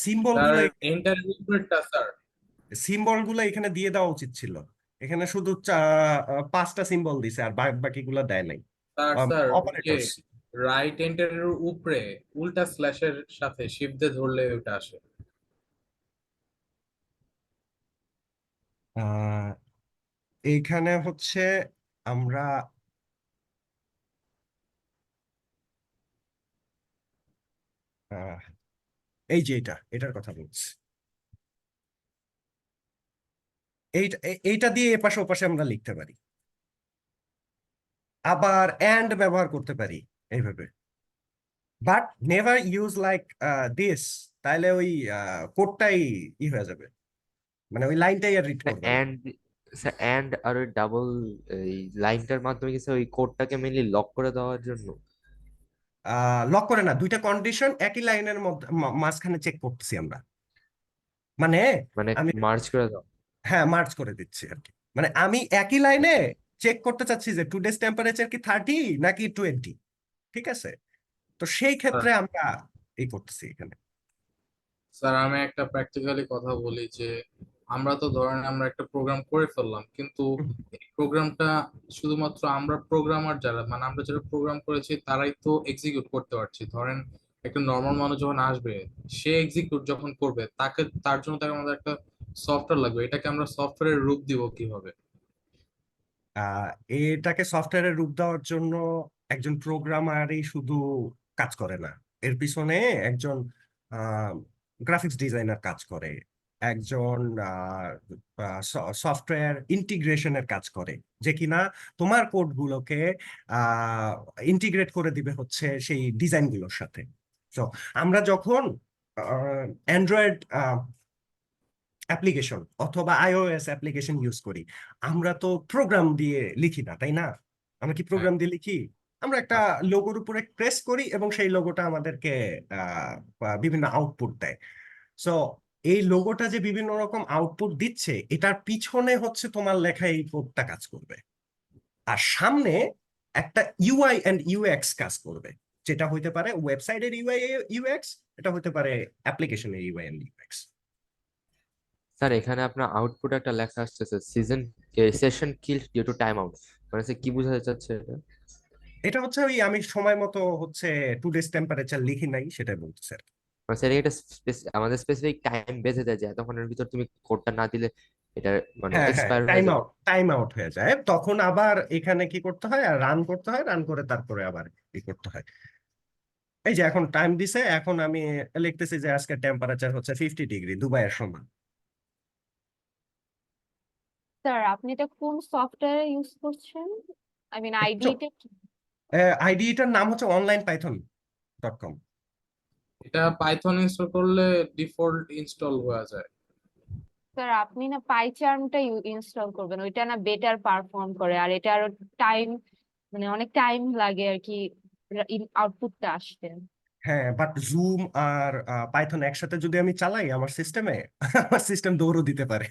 সিম্বল স্যার গুলো ইন্টারভিউটা স্যার, সিম্বল গুলো এখানে দিয়ে দেওয়া উচিত ছিল এখানে শুধু 5টা সিম্বল দিছে আর বাকিগুলো দেয় নাই স্যার ওই যে অপারেটরস রাইট এন্টারের উপরে উল্টা স্ল্যাশের সাথে শিফট দিয়ে ধরলে ওটা আসে। এইখানে হচ্ছে আমরা আহ, এই যে এটার কথা বলছি এইটা দিয়ে এপাশে ওপাশে আমরা লিখতে পারি আবার এন্ড ব্যবহার করতে পারি এইভাবে but never use like this তাইলে ওই কোডটাই হয়ে যাবে মানে ওই লাইনটাই আর রিড করবে না এন্ড স্যার এন্ড আর ওই ডাবল এই লাইনটার মাধ্যমে কি স্যার ওই কোডটাকে মেনলি লক করে দেওয়ার জন্য? লক করে না দুইটা কন্ডিশন একই লাইনের মধ্যে মাঝখানে চেক করতেছি আমরা মানে মানে আমি মার্জ করে দাও? হ্যাঁ মার্চ করে দিচ্ছি আর কি মানে আমি একই লাইনে চেক করতে চাচ্ছি যে টুডেস টেম্পারেচার কি 30 নাকি 20 ঠিক আছে তো সেই ক্ষেত্রে আমরা এই করতেছি এখানে স্যার আমি একটা প্র্যাকটিক্যালি কথা বলি যে আমরা তো ধরেন আমরা একটা প্রোগ্রাম করে ফেললাম, কিন্তু হুম। এই প্রোগ্রামটা শুধুমাত্র আমরা প্রোগ্রামার যারা মানে আমরা যারা প্রোগ্রাম করেছি তারাই তো এক্সিকিউট করতে পারছি। ধরেন একটা নর্মাল মানুষ যখন আসবে, সে এক্সিকিউট যখন করবে তার জন্য তাকে আমাদের একটা সফটওয়্যার লাগবে। এটাকে আমরা সফটওয়্যারের রূপ দিব কিভাবে? এটাকে সফটওয়্যারের রূপ দেওয়ার জন্য একজন প্রোগ্রামারই শুধু কাজ করে না এর পিছনে একজন গ্রাফিক্স ডিজাইনার কাজ করে একজন সফটওয়্যার ইন্টিগ্রেশনের কাজ করে যে কিনা তোমার কোডগুলোকে ইন্টিগ্রেট করে দিবে হচ্ছে সেই ডিজাইনগুলোর সাথে তো আমরা যখন অ্যান্ড্রয়েড অ্যাপ্লিকেশন অথবা iOS অ্যাপ্লিকেশন ইউজ করি আমরা তো প্রোগ্রাম দিয়ে লিখি না তাই না আমরা কি হ্যাঁ, প্রোগ্রাম দিয়ে লিখি আমরা একটা লোগোর উপরে প্রেস করি এবং সেই লোগোটা আমাদেরকে বিভিন্ন আউটপুট দেয় সো এই লোগোটা যে বিভিন্ন রকম আউটপুট দিচ্ছে এটার পিছনে হচ্ছে তোমার লেখা এই কোডটা কাজ করবে আর সামনে একটা ইউআই এন্ড ইউএক্স কাজ করবে যেটা হইতে পারে ওয়েবসাইটের ইউআই ইউএক্স এটা হতে পারে অ্যাপ্লিকেশনের ইউআই এন্ড ইউএক্স স্যার এখানে আপনার আউটপুট একটা লেখা আসতেছে season session kill due to time out, মানে স্যার কি বোঝাতে চাচ্ছে এটা? এটা হচ্ছে ওই আমি সময় মতো হচ্ছে টুডেস টেম্পারেচার লিখি নাই সেটাই বলতেছে আর কি। মানে স্যার এটা আমাদের স্পেসিফিক টাইম বেঁধে দেয় যে এতক্ষণের ভিতর তুমি কোডটা না দিলে এটা মানে হ্যাঁ হ্যাঁ এক্সপায়ার হয়ে যাবে। টাইম আউট হয়ে যায় তখন আবার এখানে কি করতে হয় আর রান করতে হয় রান করে তারপরে আবার কি করতে হয় এই যে এখন টাইম দিছে এখন আমি লিখতেছি যে আজকে টেম্পারেচার হচ্ছে 50 ডিগ্রি দুবাইয়ের সমান স্যার আপনি এটা কোন সফটওয়্যার ইউজ করছেন, আই মিন চোখ আইডিটা কি? আইডিটার নাম হচ্ছে onlinepython.com। এটা পাইথন ইনস্টল করলে ডিফল্ট ইনস্টল হয়ে যায়। স্যার আপনি না পাইচার্মটা ইনস্টল করবেন, ওইটা না বেটার পারফর্ম করে, আর এটা আরো টাইম, মানে অনেক টাইম লাগে আর কি আউটপুটটা আসতে। হ্যাঁ, বাট জুম আর পাইথন একসাথে যদি আমি চালাই আমার সিস্টেমে, আমার সিস্টেম দৌড়ও দিতে পারে।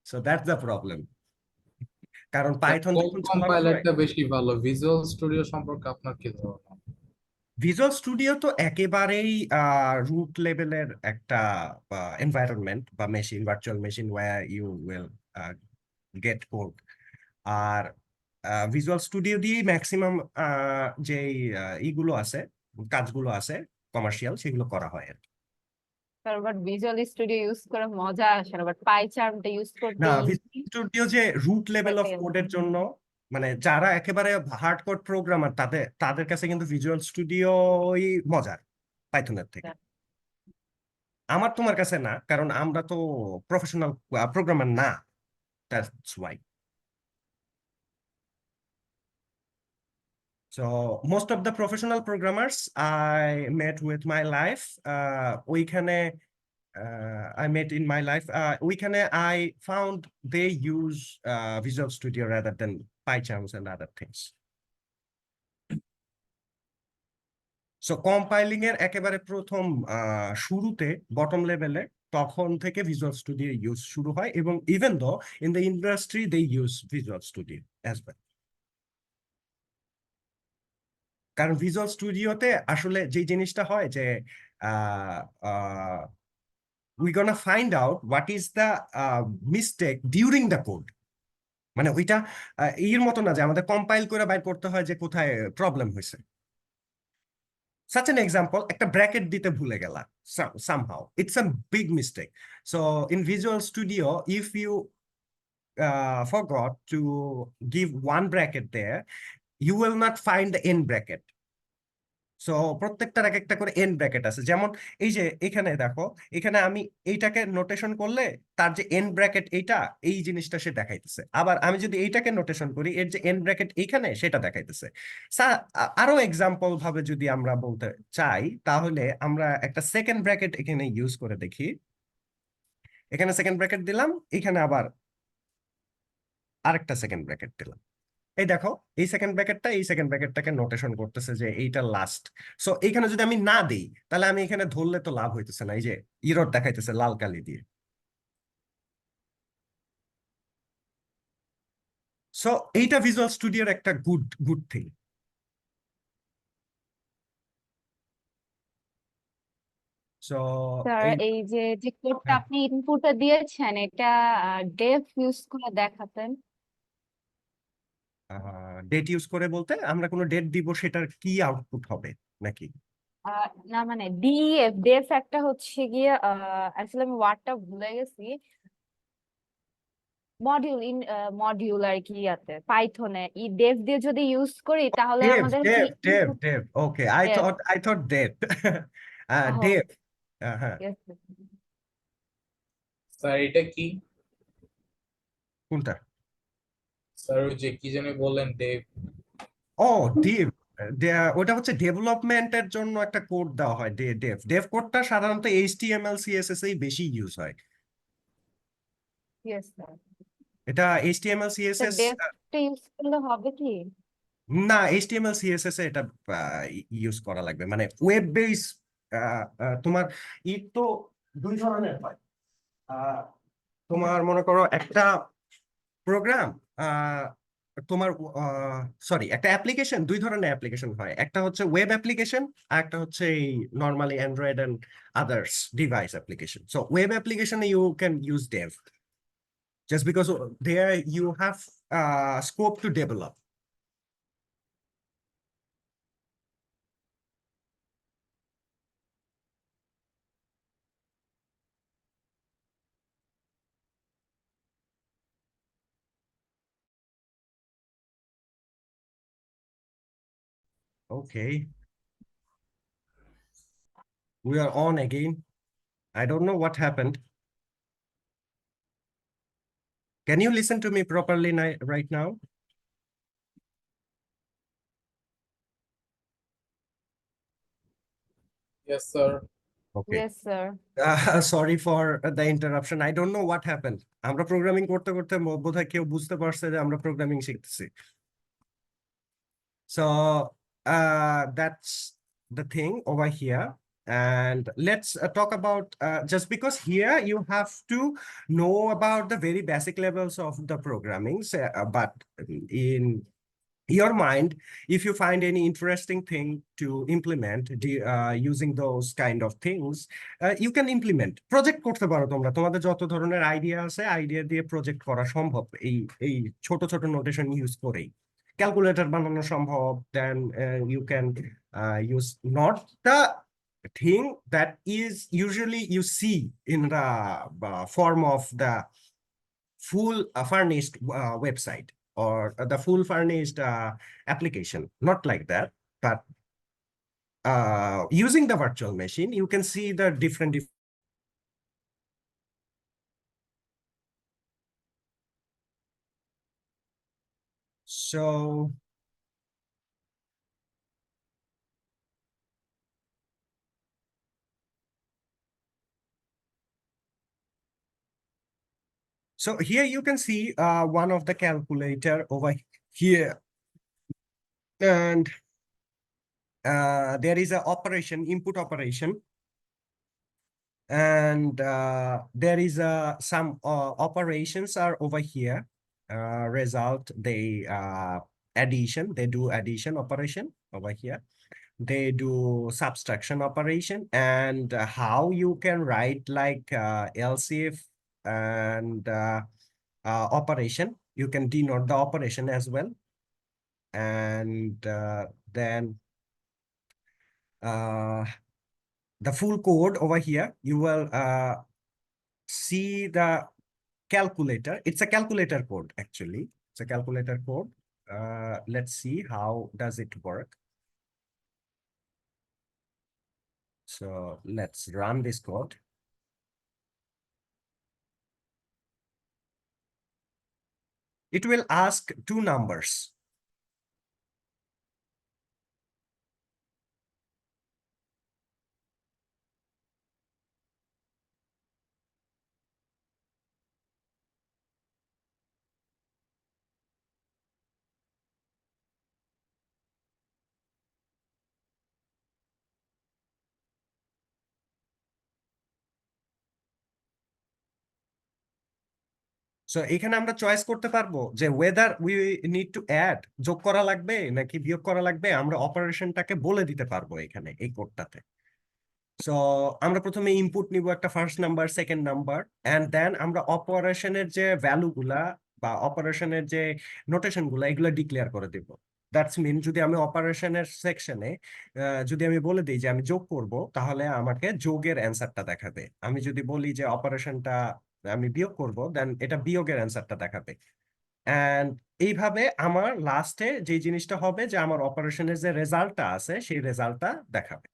So that's the problem. কারণ পাইথন কোন যখন চালানো হয়, কম্পাইলারটা বেশি ভালো, ভিজুয়াল স্টুডিও সম্পর্কে আপনার কি ধারণা? ভিজুয়াল স্টুডিও তো একেবারেই রুট লেভেলের একটা এনভায়রনমেন্ট বা machine, virtual machine where you will get code. আর ভিজুয়াল স্টুডিও দিয়ে ম্যাক্সিমাম যেই ইগুলো আছে, কাজগুলো আছে কমার্শিয়াল, সেগুলো করা হয় আর কি। Sir but visual studio use করে মজা আসে না, বাট পাইচার্মটা ইউজ করতে না, ইজি। ভিজুয়াল স্টুডিও যে রুট লেভেল অফ কোডের জন্য, মানে যারা একেবারে হার্ড কোড প্রোগ্রামার, তাদের তাদের কাছে কিন্তু ভিজুয়াল স্টুডিওই মজার পাইথনের থেকে। আমার তোমার কাছে না, কারণ আমরা তো প্রফেশনাল প্রোগ্রামার না, that's why. So most of the professional programmers I met with my life, ওইখানে I met in my life, ওইখানে I found they use Visual Studio rather than PyCharms and other things. So compiling এর একেবারে প্রথম শুরুতে bottom লেভেলে তখন থেকে visual studio use শুরু হয়, এবং even though in the industry they use visual studio as well. কারণ ভিজুয়াল স্টুডিওতে আসলে যে জিনিসটা হয় যে we gonna find out what is the mistake during the code. মানে ওইটা এর মতো না যে আমাদের কম্পাইল করে বাইর করতে হয় যে কোথায় প্রবলেম হয়েছে। Such an example, একটা ব্র্যাকেট দিতে ভুলে গেলা somehow, it's a big mistake. So in Visual Studio, if you forgot to give one bracket there, you will not find the end bracket. So প্রত্যেকটার এক একটা করে এন্ড ব্র্যাকেট আছে। যেমন এই যে এখানে দেখো, এখানে আমি এইটাকে নোটেশন করলে তার যে এন্ড ব্র্যাকেট এইটা, এই জিনিসটা সে দেখাইতেছে। আবার আমি যদি এইটাকে নোটেশন করি, এর যে এন্ড ব্র্যাকেট এইখানে, সেটা দেখাইতেছে। আরো এক্সাম্পল ভাবে যদি আমরা বলতে চাই, তাহলে আমরা একটা সেকেন্ড ব্র্যাকেট এখানে ইউজ করে দেখি। এখানে সেকেন্ড ব্র্যাকেট দিলাম, এখানে আবার আরেকটা সেকেন্ড ব্র্যাকেট দিলাম। এই দেখো, এই সেকেন্ড ব্র্যাকেটটা এই সেকেন্ড ব্র্যাকেটটাকে নোটেশন করতেছে যে এইটা লাস্ট। সো এইখানে যদি আমি না দেই, তাহলে আমি এখানে ধরলে তো লাভ হইতেছে না, এই যে ইরর দেখাইতেছে লাল কালি দিয়ে। সো এইটা ভিজুয়াল স্টুডিওর একটা good good thing. So sir এই এই যে যে কোডটা আপনি ইনপুটে দিয়েছেন, এটা ডেভ ইউজ করে দেখাতেন। ডেট ইউজ করে বলতে আমরা কোনো ডেট দিব, সেটার কি আউটপুট হবে নাকি? না মানে ডিএফ ডেফ একটা হচ্ছে গিয়ে আসলে আমি ওয়ার্ডটা ভুলে গেছি, মডিউল ইন মডিউল আর কি আছে পাইথনে, ই ডেফ দিয়ে যদি ইউজ করি তাহলে ডেভ আমাদের কি dev dev input dev okay, def. I thought that. Oh dev, হ্যাঁ। yes, স্যার এটা কি? কোনটা? স্যার ওই যে কি জানি বললেন, ডেভ? ও, ডিভ, ওটা হচ্ছে ডেভেলপমেন্টের জন্য একটা কোড দেওয়া হয়। ডেভ ডেভ কোডটা সাধারণত এইচটিএমএল সিএসএস এই বেশি ইউজ হয়। yes sir. এটা এইচটিএমএল তো সিএসএস, ডেফটা ইউজ করলে হবে কি? না, এইচটিএমএল সিএসএস এ এটা ইউজ করা লাগবে। মানে ওয়েব বেস, তোমার ই তো দুই ধরনের হয়। তোমার মনে করো একটা প্রোগ্রাম, তোমার সরি, একটা অ্যাপ্লিকেশন, দুই ধরনের অ্যাপ্লিকেশন হয়। একটা হচ্ছে ওয়েব অ্যাপ্লিকেশন, আর একটা হচ্ছে এই normally Android and others device application. So web application you can use dev just because there you have scope to develop. Okay, we are on again. I don't know what happened. Can you listen to me properly right now? Yes, sir. Okay. Yes, sir. Sorry for the interruption. I don't know what happened. আমরা programming করতে করতে বোধহয় কেউ বুঝতে পারছে যে আমরা programming শিখতেছি। So that's the thing over here. And let's talk about just because here you have to know about the very basic levels of the programming, but in your mind, if you find any interesting thing to implement using those kind of things, you can implement project করতে পারো তোমরা তোমাদের যত ধরনের idea আছে idea দিয়ে project করা সম্ভব এই ছোট ছোট নোটেশন ইউজ করেই ক্যালকুলেটর বানানো সম্ভব then you can use not the thing that is usually you see in the form of the full furnished website or the full furnished application, not like that, but using the virtual machine, you can see the different. So here you can see one of the calculator over here, and there is a operation, input operation, and there is some operations are over here. Result, they addition, they do addition operation over here. They do subtraction operation, and how you can write like else if and operation. You can denote the operation as well, and then the full code over here. You will see the calculator. It's a calculator code actually. It's a calculator code. Let's see how does it work. So let's run this code. It will ask two numbers. So এখানে আমরা choice করতে পারবো যে whether we need to add, যোগ করা লাগবে নাকি বিয়োগ করা লাগবে, আমরা অপারেশনটাকে বলে দিতে পারবো এখানে এই কোডটাতে। সো আমরা প্রথমে ইনপুট নিব একটা first number, second number, and then আমরা অপারেশনের যে ভ্যালু গুলা বা অপারেশনের যে নোটেশন গুলা এগুলো ডিক্লেয়ার করে দিব। দ্যাটস মিন যদি আমি অপারেশনের সেকশনে যদি আমি বলে দিই যে আমি যোগ করব, তাহলে আমাকে যোগের অ্যান্সারটা দেখাবে। আমি যদি বলি যে অপারেশনটা আমি বিয়োগ করব, দেন এটা বিয়োগের অ্যান্সারটা দেখাবে। এন্ড এইভাবে আমার লাস্টে যে জিনিসটা হবে যে আমার অপারেশনের যে রেজাল্টটা আছে সেই রেজাল্টটা দেখাবে।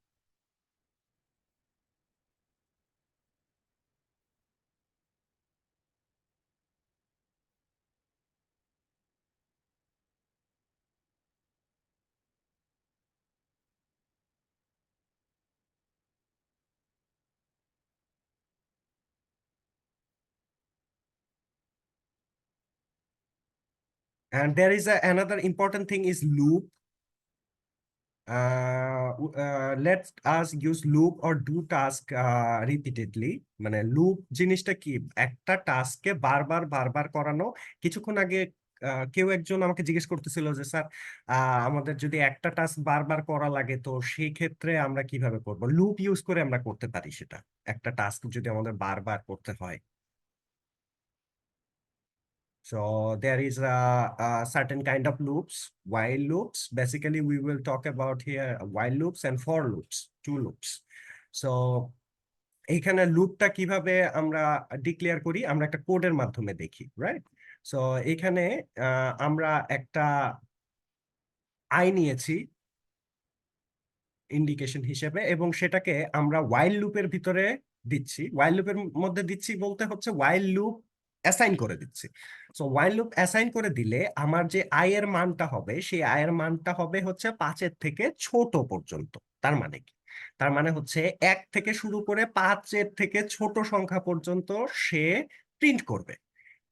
And there is another important thing is loop. Let us use loop or do task repeatedly. মানে লুপ জিনিসটা কি, একটা টাস্ককে বারবার বারবার করানো। কিছুক্ষণ আগে কেউ একজন আমাকে জিজ্ঞেস করতেছিল যে স্যার আমাদের যদি একটা টাস্ক বারবার করা লাগে তো সেই ক্ষেত্রে আমরা কিভাবে করব। লুপ ইউজ করে আমরা করতে পারি সেটা, একটা টাস্ক যদি আমাদের বারবার করতে হয়। So there is a certain kind of loops, while loops. Basically, we will talk about here while loops and for loops, two loops. So এইখানে লুপটা কিভাবে আমরা ডিক্লেয়ার করি, আমরা একটা কোডের মাধ্যমে দেখি, রাইট? সো এখানে আমরা একটা আই নিয়েছি ইন্ডিকেশন হিসেবে, এবং সেটাকে আমরা while লুপের ভিতরে দিচ্ছি। while লুপের মধ্যে দিচ্ছি বলতে হচ্ছে while লুপ অ্যাসাইন করে দিচ্ছি। সো while লুপ অ্যাসাইন করে দিলে আমার যে আই এর মানটা হবে সেই আই এর মানটা হবে হচ্ছে 5 এর থেকে ছোট পর্যন্ত। তার মানে কি, তার মানে হচ্ছে 1 থেকে শুরু করে 5-এর থেকে ছোট সংখ্যা পর্যন্ত সে প্রিন্ট করবে।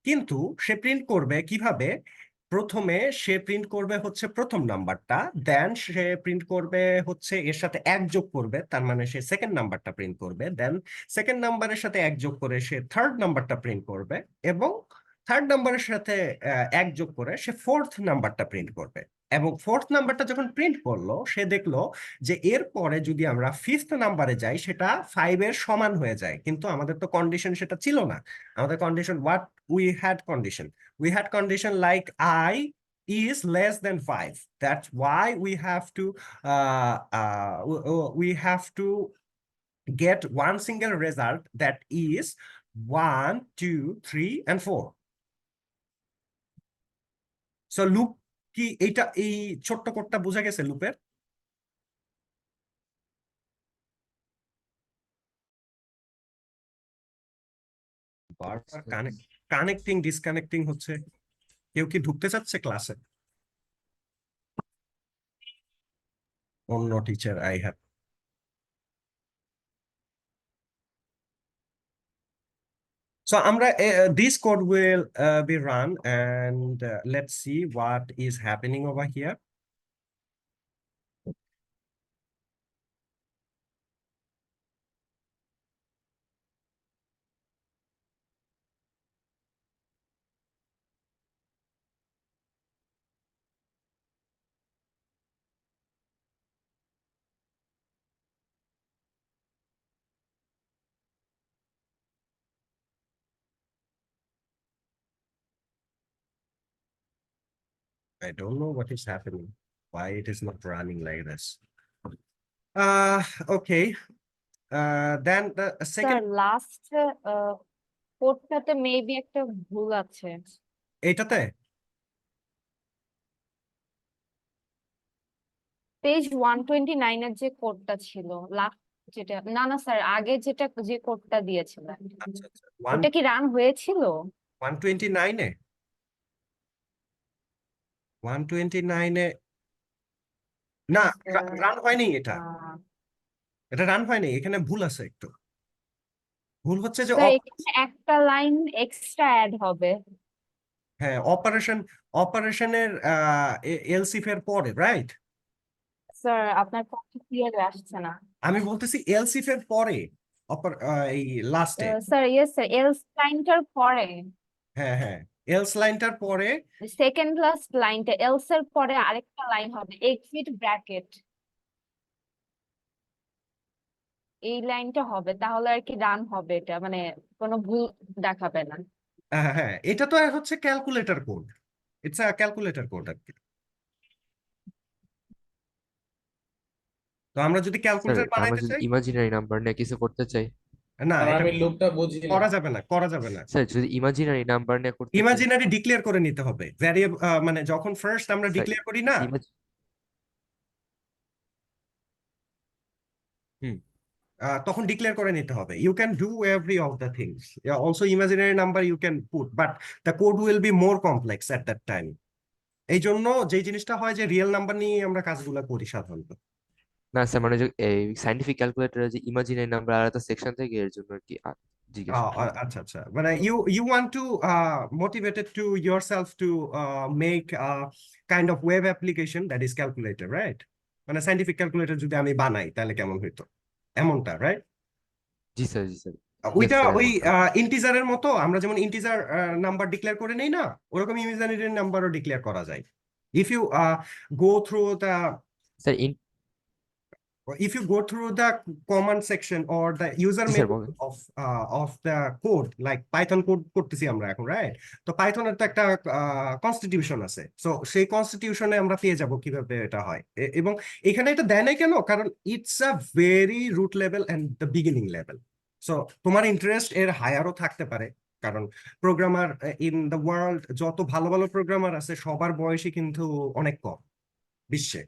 কিন্তু সে প্রিন্ট করবে কিভাবে? প্রথমে সে প্রিন্ট করবে হচ্ছে প্রথম নাম্বারটা, দেন সে প্রিন্ট করবে হচ্ছে এর সাথে 1 যোগ করবে, তার মানে সে সেকেন্ড নাম্বারটা প্রিন্ট করবে, দেন সেকেন্ড নাম্বারের সাথে 1 যোগ করে সে থার্ড নাম্বারটা প্রিন্ট করবে, এবং থার্ড নাম্বারের সাথে 1 যোগ করে সে ফোর্থ নাম্বারটা প্রিন্ট করবে। এবং ফোর্থ নাম্বারটা যখন প্রিন্ট করলো, সে দেখলো যে এর পরে যদি আমরা ফিফথ নাম্বারে যাই সেটা 5-এর সমান হয়ে যায়, কিন্তু আমাদের তো কন্ডিশন সেটা ছিল না। আমাদের condition we had condition like I is less than 5. That's why we have to we have to get one single result that is 1, 2, 3 and 4. So loop কি এটা, এই ছোট্ট কোডটা বোঝা গেছে লুপের? বারবার কানেক্টিং ডিসকানেক্টিং হচ্ছে। কেউ কি ঢুকতে চাচ্ছে ক্লাসে? অন্য teacher I have. So this code will be run, and let's see what is happening over here. I don't know what is happening, why it is not running like this. Okay. Then the sir second, last কোডটাতে maybe একটা ভুল আছে। এটাতে page 129 এর যে কোডটা ছিল, last যেটা, না না স্যার আগে যে কোডটা দিয়েছিলেন আচ্ছা আচ্ছা ওটা কি রান হয়েছিল? 129 এ 129 এ না, রান হয়নি এটা। এটা রান হয়নি, এখানে ভুল আছে একটু। ভুল হচ্ছে যে স্যার এখানে একটা লাইন এক্সট্রা অ্যাড হবে। হ্যাঁ, অপারেশনের এলসিফ এর পরে, রাইট? স্যার আপনার কথা ক্লিয়ার আসছে না। আমি বলতেছি এলসিফ এর পরে, এই লাস্টে। স্যার ইয়েস স্যার, এলস লাইনটার পরে, হ্যাঁ হ্যাঁ, এলস লাইনটার পরে। সেকেন্ড লাস্ট লাইনটা, এলস এর পরে আরেকটা লাইন হবে, এক্সিট ব্র্যাকেট, এই লাইনটা হবে, তাহলে আর কি রান হবে, এটা মানে কোনো ভুল দেখাবে না। হ্যাঁ হ্যাঁ, এটা তো হচ্ছে calculator code, it's a calculator code আর কি। তো আমরা যদি স্যার ক্যালকুলেটর আমরা বানাইতে যদি চাই, ইমাজিনারি নাম্বার নিয়ে কিছু করতে চাই, না আর এটা আমি লুপটা বুঝি না। করা যাবে না, করা যাবে না। স্যার যদি ইমাজিনারি নাম্বার নিয়ে করতে চাই, ইমাজিনারি ডিক্লেয়ার করে নিতে হবে ভ্যারিয়েবল, মানে যখন ফার্স্ট আমরা স্যার ডিক্লেয়ার করি না, হুম তখন ডিক্লেয়ার করে নিতে হবে। You can do every of the things, also imaginary number you can put, but the code will be more complex at that time. এই জন্য যেই জিনিসটা হয় যে রিয়েল নাম্বার নিয়ে আমরা কাজগুলো করি সাধারণত। না স্যার মানে যে এই সাইন্টিফিক ক্যালকুলেটরে যে ইমাজিনারি নাম্বার আলাদা সেকশন থেকে, এর জন্য আর কি জিজ্ঞেস করলাম। আচ্ছা আচ্ছা, মানে you want to motivated to yourself to make kind of web application that is calculator, right? মানে সাইন্টিফিক ক্যালকুলেটর যদি আমি বানাই তাহলে কেমন হইতো, এমনটা, রাইট? জি স্যার, জি স্যার, ইয়েস ওইটা স্যার ওই এমনটা। ইন্টিজারের মতো, আমরা যেমন ইন্টিজার নাম্বার ডিক্লেয়ার করে নেই না, ওরকম ইমাজিনারি নাম্বারও ডিক্লেয়ার করা যায়। If you go through the sir if you go through the command section or the user G sir menu বলেন। of the code, like Python code করতেছি আমরা এখন, রাইট? তো পাইথনের তো একটা কনস্টিটিউশন আছে, সো সেই কনস্টিটিউশনে আমরা পেয়ে যাব কিভাবে এটা হয়। এবং এখানে এটা দেয় নাই কেন? কারণ it's a very root level and the beginning level. So তোমার ইন্টারেস্ট এর হায়ারও থাকতে পারে, কারণ প্রোগ্রামার ইন দ্য ওয়ার্ল্ড, যত ভালো ভালো প্রোগ্রামার আছে সবার বয়সই কিন্তু অনেক কম বিশ্বে।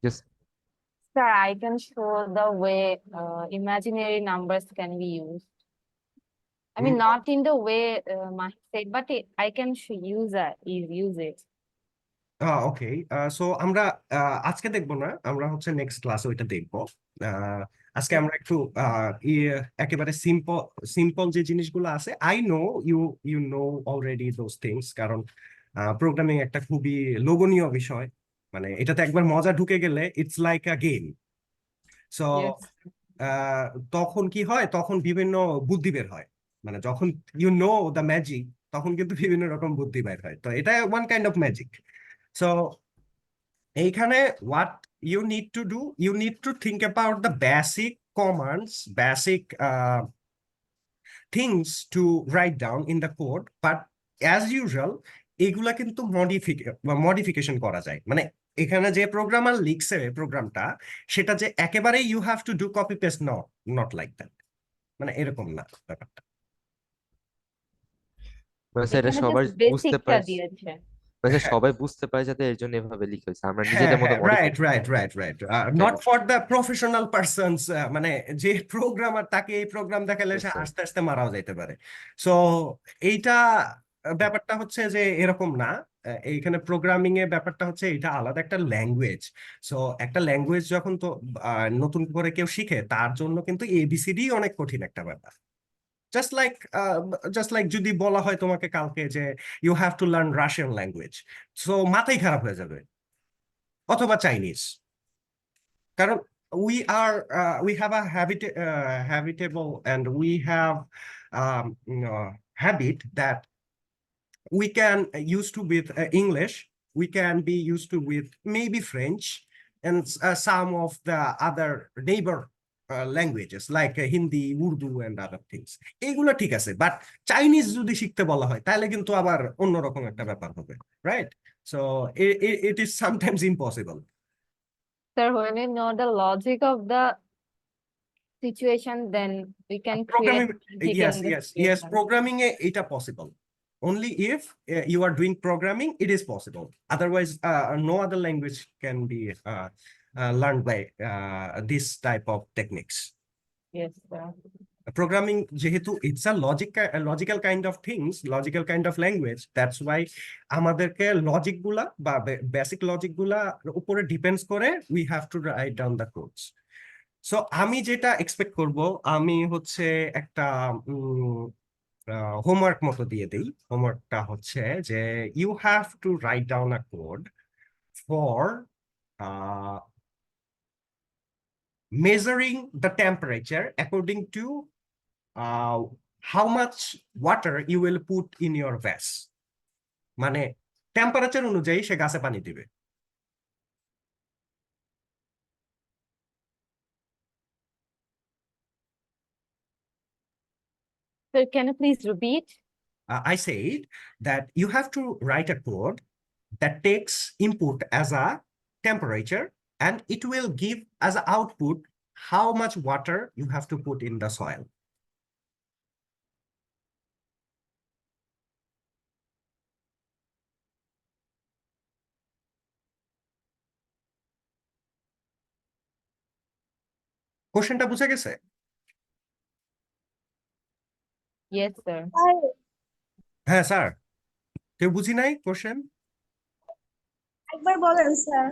Yes. Sir, I can show the way imaginary numbers can be used. I mean, not in the way Mahi said, but I can use it. Okay, so আমরা আজকে দেখবো না, আমরা হচ্ছে নেক্সট ক্লাসে ওইটা দেখবো। আহ, আজকে আমরা একটু একেবারে সিম্পল সিম্পল যে জিনিসগুলো আছে, I know you you know already those things, কারণ প্রোগ্রামিং একটা খুবই লোভনীয় বিষয়। মানে এটাতে একবার মজা ঢুকে গেলে it's like a game. So Yes. তখন কি হয়, তখন বিভিন্ন বুদ্ধি বের হয়। মানে যখন ইউ নো দ্য ম্যাজিক, তখন কিন্তু বিভিন্ন রকম বুদ্ধি বের হয়। তো এটা one kind of magic. So এইখানে what you need to do, you need to think about the basic commands, basic things to write down in the code, but as usual এগুলা কিন্তু মডিফিকেশন করা যায়। মানে এখানে যে প্রোগ্রামার লিখছে প্রোগ্রামটা, সেটা যে একেবারে you have to do copy paste, not like that, মানে এরকম না ব্যাপারটা। মানে স্যার এটা এখানে সবার জাস্ট বুঝতে বেসিকটা পারে, দিয়েছে। মানে স্যার হ্যাঁ, সবাই বুঝতে পারে যাতে এর জন্য এভাবে লিখা হয়েছে, আমরা হ্যাঁ, নিজেদের মতো হ্যাঁ, modify right, right, right, right, এটাই নট বলছি। ফর দ্য প্রফেশনাল পারসনস, মানে যে প্রোগ্রামার তাকে এই প্রোগ্রাম দেখালে Yes, সে sir. আস্তে আস্তে মারাও যাইতে পারে। সো এইটা ব্যাপারটা হচ্ছে যে এরকম না। এইখানে প্রোগ্রামিং এর ব্যাপারটা হচ্ছে এটা আলাদা একটা ল্যাঙ্গুয়েজ। সো একটা ল্যাঙ্গুয়েজ যখন তো নতুন করে কেউ শিখে, তার জন্য কিন্তু এবিসিডি অনেক কঠিন একটা ব্যাপার। জাস্ট লাইক জাস্ট লাইক যদি বলা হয় তোমাকে কালকে যে you have to learn Russian language, so মাথাই খারাপ হয়ে যাবে। অথবা চাইনিজ, কারণ we have a habitable, and we have habit that we can used to with English, we can be used to with maybe French, and some of the other neighbor languages like Hindi, Urdu and other things। এইগুলো ঠিক আছে, but Chinese যদি শিখতে বলা হয় তাহলে কিন্তু আবার অন্যরকম একটা ব্যাপার হবে, right? So it is sometimes impossible. Sir, when we know the logic of the situation, then we can create Programming, logic yes, in the yes, yes, situation. programming এটা possible. Only if you are doing programming, it is possible. Otherwise, no other language can be learned by this type of techniques. Yes, sir. Programming যেহেতু it's a logical kind of things, logical kind of language, that's why আমাদেরকে logic গুলা বা basic logic গুলা উপরে depends করে we have to write down the codes. So আমি যেটা expect করব, আমি হচ্ছে একটা হোমওয়ার্ক মতো দিয়ে দিই। হোমওয়ার্কটা হচ্ছে যে you have to write down a code for measuring the temperature according to how much water you will put in your vase। মানে টেম্পারেচার অনুযায়ী সে গাছে পানি দিবে। Sir, can you please repeat? I said that you have to write a code that takes input as a temperature, and it will give as an output how much water you have to put in the soil. কোশ্চেনটা বুঝে গেছে? Yes, sir. হ্যাঁ sir, কেউ বুঝি নাই question? একবার বলেন sir.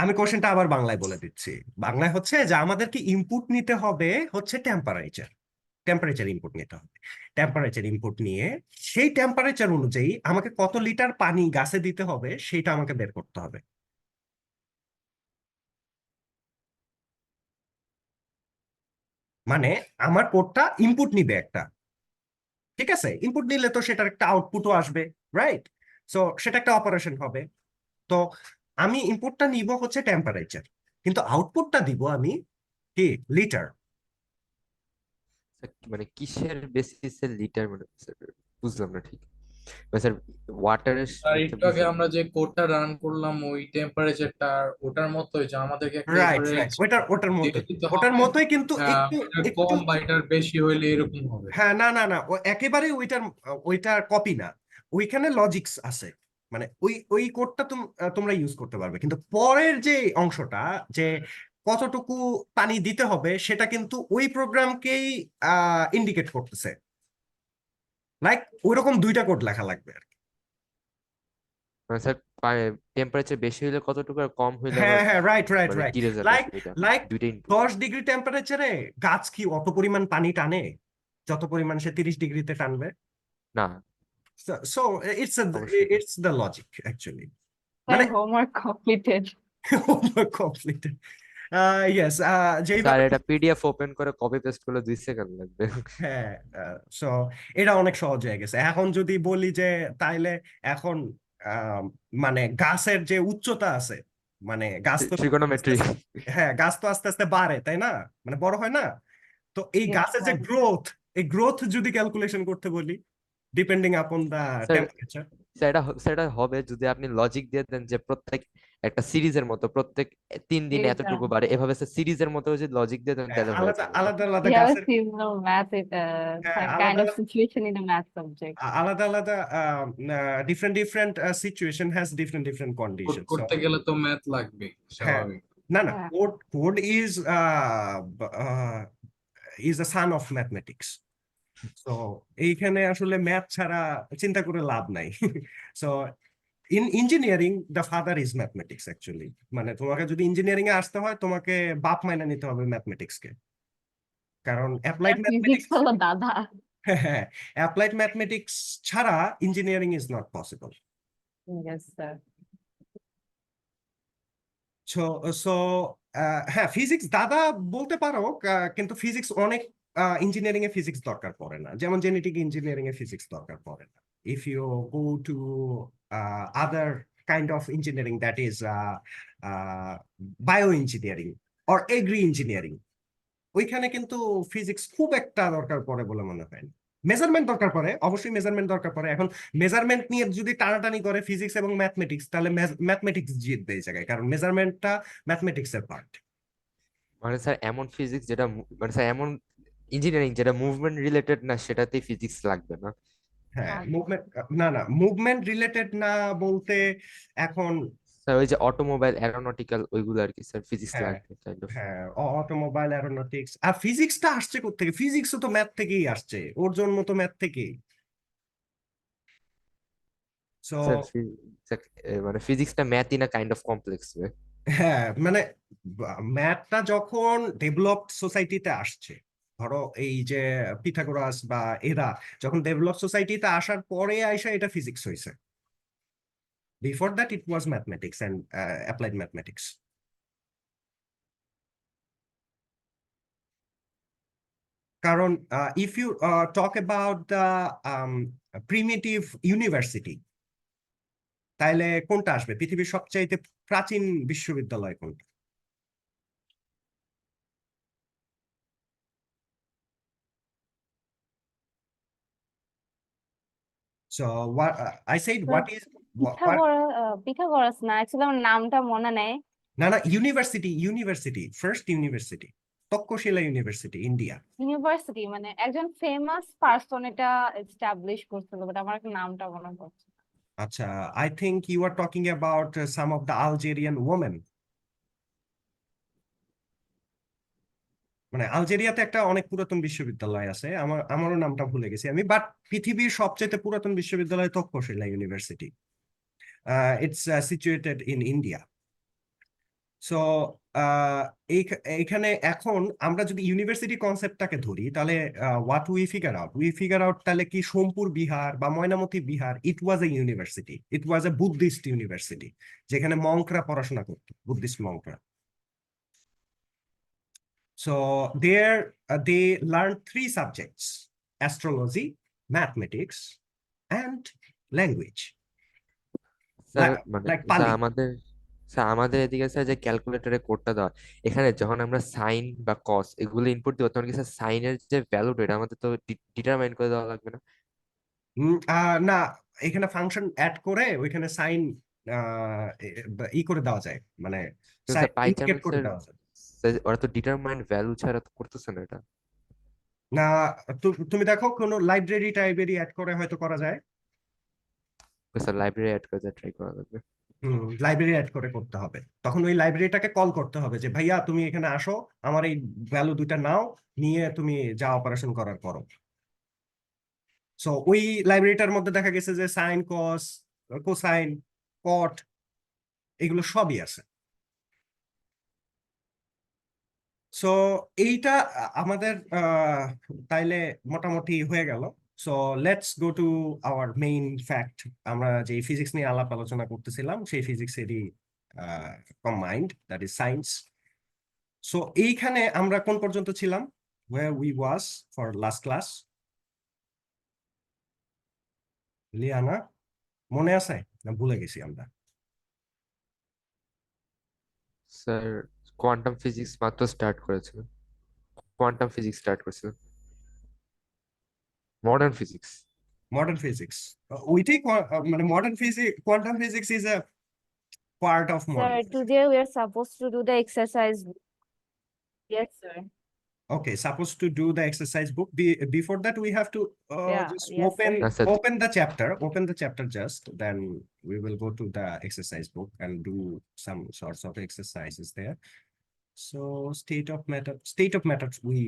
আমি কোশ্চেনটা আবার বাংলায় বলে দিচ্ছি। বাংলায় হচ্ছে যে আমাদেরকে ইনপুট নিতে হবে হচ্ছে টেম্পারেচার ইনপুট নিতে হবে। টেম্পারেচার ইনপুট নিয়ে সেই টেম্পারেচার অনুযায়ী আমাকে কত লিটার পানি গাছে দিতে হবে সেটা আমাকে বের করতে হবে। মানে আমার কোডটা ইনপুট নিবে একটা, ঠিক আছে? ইনপুট নিলে তো সেটার একটা আউটপুটও আসবে, রাইট? সো সেটা একটা অপারেশন হবে। তো আমি ইনপুটটা নিব হচ্ছে টেম্পারেচার, কিন্তু আউটপুটটা দিব আমি কি লিটার। মানে কিসের বেসিসে লিটার, মানে স্যার বুঝলাম না ঠিক। মানে স্যার ওয়াটারের আর একটু আগে আমরা যে কোডটা রান করলাম ওই টেম্পারেচারটা ওটার মতোই, যে আমাদেরকে একটা রাইট, এভারেজ রাইট, ওটার দিয়ে মতোই, দিতে ওটার হবে। মতোই, কিন্তু একটু এটার একটু কম বা এটার বেশি হইলে এরকম হবে। হ্যাঁ, না, না, না, ও একেবারে ওইটার কপি না। ওইখানে লজিক্স আছে, মানে ওই কোডটা তোমরা ইউজ করতে পারবে, কিন্তু পরের যে অংশটা, যে কতটুকু পানি দিতে হবে, সেটা কিন্তু ওই প্রোগ্রামকেই ইন্ডিকেট করতেছে। লাইক ওইরকম দুইটা কোড লেখা লাগবে আর কি। মানে স্যার টেম্পারেচার বেশি হইলে কতটুকু আর কম হইলে আবার হ্যাঁ হ্যাঁ, রাইট রাইট মানে রাইট, কি রেজাল্ট লাইক আসবে এটা লাইক দুইটা ইনপুট 10 ডিগ্রি টেম্পারেচারে গাছ কি অত পরিমাণ পানি টানে যত পরিমাণ সে 30 ডিগ্রিতে টানবে? না So অবশ্যই না। it's the logic actually. Sir মানে homework completed. Completed. Yes, sir যেইভাবে, এটা পিডিএফ ওপেন করে কপি পেস্ট করলে 2 সেকেন্ড লাগবে। হ্যাঁ, সো এটা অনেক সহজ হয়ে গেছে। এখন যদি বলি যে তাইলে এখন আহ, মানে গাছের যে উচ্চতা আছে, মানে গাছ তো আস্তে ট্রিগোনোমেট্রি। হ্যাঁ, গাছ তো আস্তে আস্তে বাড়ে, তাই না? মানে বড় হয় না? তো এই Yes, গাছের যে sir. গ্রোথ, এই গ্রোথ যদি ক্যালকুলেশন করতে বলি, ডিপেন্ডিং আপন দা স্যার টেম্পারেচার। সেটা হবে যদি আপনি লজিক দিয়ে দেন যে প্রত্যেক একটা সিরিজের মতো প্রত্যেক 3 দিনে Yes, এতটুকু বাড়ে, এভাবে সিরিজের মতো যদি লজিক দিয়ে দেন তাহলে হয়ে আলাদা যাবে। আলাদা আলাদা We have a গাছের, similar math, হ্যাঁ, kind আলাদা of situation in the math subject. আলাদা আলাদা different situation has different code condition. করতে গেলে তো ম্যাথ লাগবে হ্যাঁ, স্বাভাবিক। না না, হ্যাঁ। Code is a son of mathematics. তো এইখানে আসলে ম্যাথ ছাড়া চিন্তা করে লাভ নাই। So in engineering the father is mathematics actually. মানে তোমাকে যদি ইঞ্জিনিয়ারিং এ আসতে হয়, তোমাকে বাপ মাইনা নিতে হবে ম্যাথমেটিক্স কে, কারণ অ্যাপ্লাইড Physics ম্যাথমেটিক্স, হলো দাদা। হ্যাঁ, অ্যাপ্লাইড ম্যাথমেটিক্স ছাড়া engineering is not possible. Yes, sir. So so হ্যাঁ, ফিজিক্স দাদা বলতে পারো, কিন্তু ফিজিক্স অনেক ইঞ্জিনিয়ারিং এ ফিজিক্স দরকার পড়ে না, যেমন জেনেটিক ইঞ্জিনিয়ারিং এ ফিজিক্স দরকার পড়ে না। If you go to other kind of engineering, that is bio engineering or agri engineering, ওইখানে কিন্তু ফিজিক্স খুব একটা দরকার পড়ে বলে মনে হয় না। মেজারমেন্ট দরকার পড়ে, অবশ্যই মেজারমেন্ট দরকার পড়ে। এখন মেজারমেন্ট নিয়ে যদি টানাটানি করে ফিজিক্স এবং ম্যাথমেটিক্স, তাহলে ম্যাথমেটিক্স জিতবে এই জায়গায়, কারণ মেজারমেন্টটা ম্যাথমেটিক্স এর পার্ট। মানে স্যার এমন ফিজিক্স যেটা মানে স্যার এমন ইঞ্জিনিয়ারিং যেটা মুভমেন্ট রিলেটেড না সেটাতে ফিজিক্স লাগবে না। হ্যাঁ, আর মুভমেন্ট, না না, মুভমেন্ট রিলেটেড না বলতে এখন, স্যার ওই যে অটোমোবাইল অ্যারোনটিক্যাল ওইগুলো আর কি স্যার ফিজিক্স হ্যাঁ লাগবে কাইন্ড অফ। হ্যাঁ, অটোমোবাইল অ্যারোনটিক্স, আর ফিজিক্সটা আসছে কোত্থেকে? ফিজিক্সও তো ম্যাথ থেকেই আসছে, ওর জন্ম তো ম্যাথ থেকেই। সো স্যার মানে ফিজিক্সটা ম্যাথই না কাইন্ড অফ কমপ্লেক্স। হ্যাঁ, মানে ম্যাথটা যখন ডেভেলপড সোসাইটিতে আসছে, ধরো এই যে পিথাগোরাস বা এরা যখন ডেভেলপ সোসাইটিতে আসার পরে আইসা এটা ফিজিক্স হয়েছে। Before that it was mathematics and applied mathematics. কারণ if you talk about the primitive university, তাহলে কোনটা আসবে? পৃথিবীর সবচাইতে প্রাচীন বিশ্ববিদ্যালয় কোনটা? So I said, Sir, what is what? Pythagoras না, অ্যাকচুয়ালি আমার নামটা মনে নেই। না না, university, first university, Takshashila university, India. University মানে একজন ফেমাস পারসন এটা এস্টাবলিশ করছিল, বাট আমার নামটা মনে পড়ছে না। আচ্ছা, I think you are talking about some of the Algerian women. মানে আলজেরিয়াতে একটা অনেক পুরাতন বিশ্ববিদ্যালয় আছে, আমারও নামটা ভুলে গেছি আমি, বাট পৃথিবীর সবচেয়ে পুরাতন বিশ্ববিদ্যালয় Takshashila university. It's situated in India. So এইখানে এখন আমরা যদি ইউনিভার্সিটি কনসেপ্টটাকে ধরি, তাহলে হোয়াট উই ফিগার আউট তাহলে কি সোমপুর বিহার বা Mainamati Bihar, it was a university, it was a Buddhist university, যেখানে মঙ্করা পড়াশোনা করতো, বুদ্ধিস্ট মঙ্করা। So they learn 3 subjects: astrology, mathematics and language, sir মানে লাইক স্যার পালি। আমাদের এদিকে স্যার যে ক্যালকুলেটরে কোডটা দেওয়া, এখানে যখন আমরা সাইন বা কস এগুলো ইনপুট দিব তখন কি স্যার সাইনের যে ভ্যালুটা এটা আমাদের তো ডিটারমাইন করে দেওয়া লাগবে না? না, এখানে ফাংশন অ্যাড করে ওইখানে সাইন ই করে দেওয়া যায়, মানে স্যার ইন্ডিকেট করে পাইচার্মসের দেওয়া যায়। ওরা তো ডিটারমাইন্ড ভ্যালু ছাড়া তো করতেছে না এটা। না, তুমি দেখো কোনো লাইব্রেরি টাইব্রেরি অ্যাড করে হয়তো করা যায়। স্যার লাইব্রেরি অ্যাড করে ট্রাই করা লাগবে। লাইব্রেরি অ্যাড করে করতে হবে, তখন ওই লাইব্রেরিটাকে কল করতে হবে যে ভাইয়া তুমি এখানে আসো, আমার এই ভ্যালু দুইটা নাও, নিয়ে তুমি যা অপারেশন করার করো। সো ওই লাইব্রেরিটার মধ্যে দেখা গেছে যে সাইন, কস, কোসাইন, কট, এগুলো সবই আছে। সো এইটা আমাদের তাইলে মোটামুটি হয়ে গেল। So let's go to our main fact. আমরা যে ফিজিক্স নিয়ে আলাপ আলোচনা করতেছিলাম সেই ফিজিক্সেরই combined, that is science. So এইখানে আমরা কোন পর্যন্ত ছিলাম? where we was for last class? Liana, মনে আছে না ভুলে গেছি আমরা? স্যার কোয়ান্টাম ফিজিক্স মাত্র স্টার্ট করেছিল, কোয়ান্টাম ফিজিক্স স্টার্ট করেছিল, মডার্ন ফিজিক্স। মডার্ন ফিজিক্স ওইটাই মানে modern physics, quantum physics is a part of Sir, modern physics. today we are supposed to do the exercise. Yes, sir. Okay, supposed to do the exercise book. Before that, we have to Yeah, just yes, open sir. That's it. open the chapter just. Then we will go to the exercise book and do some sorts of exercises there. So state of matter we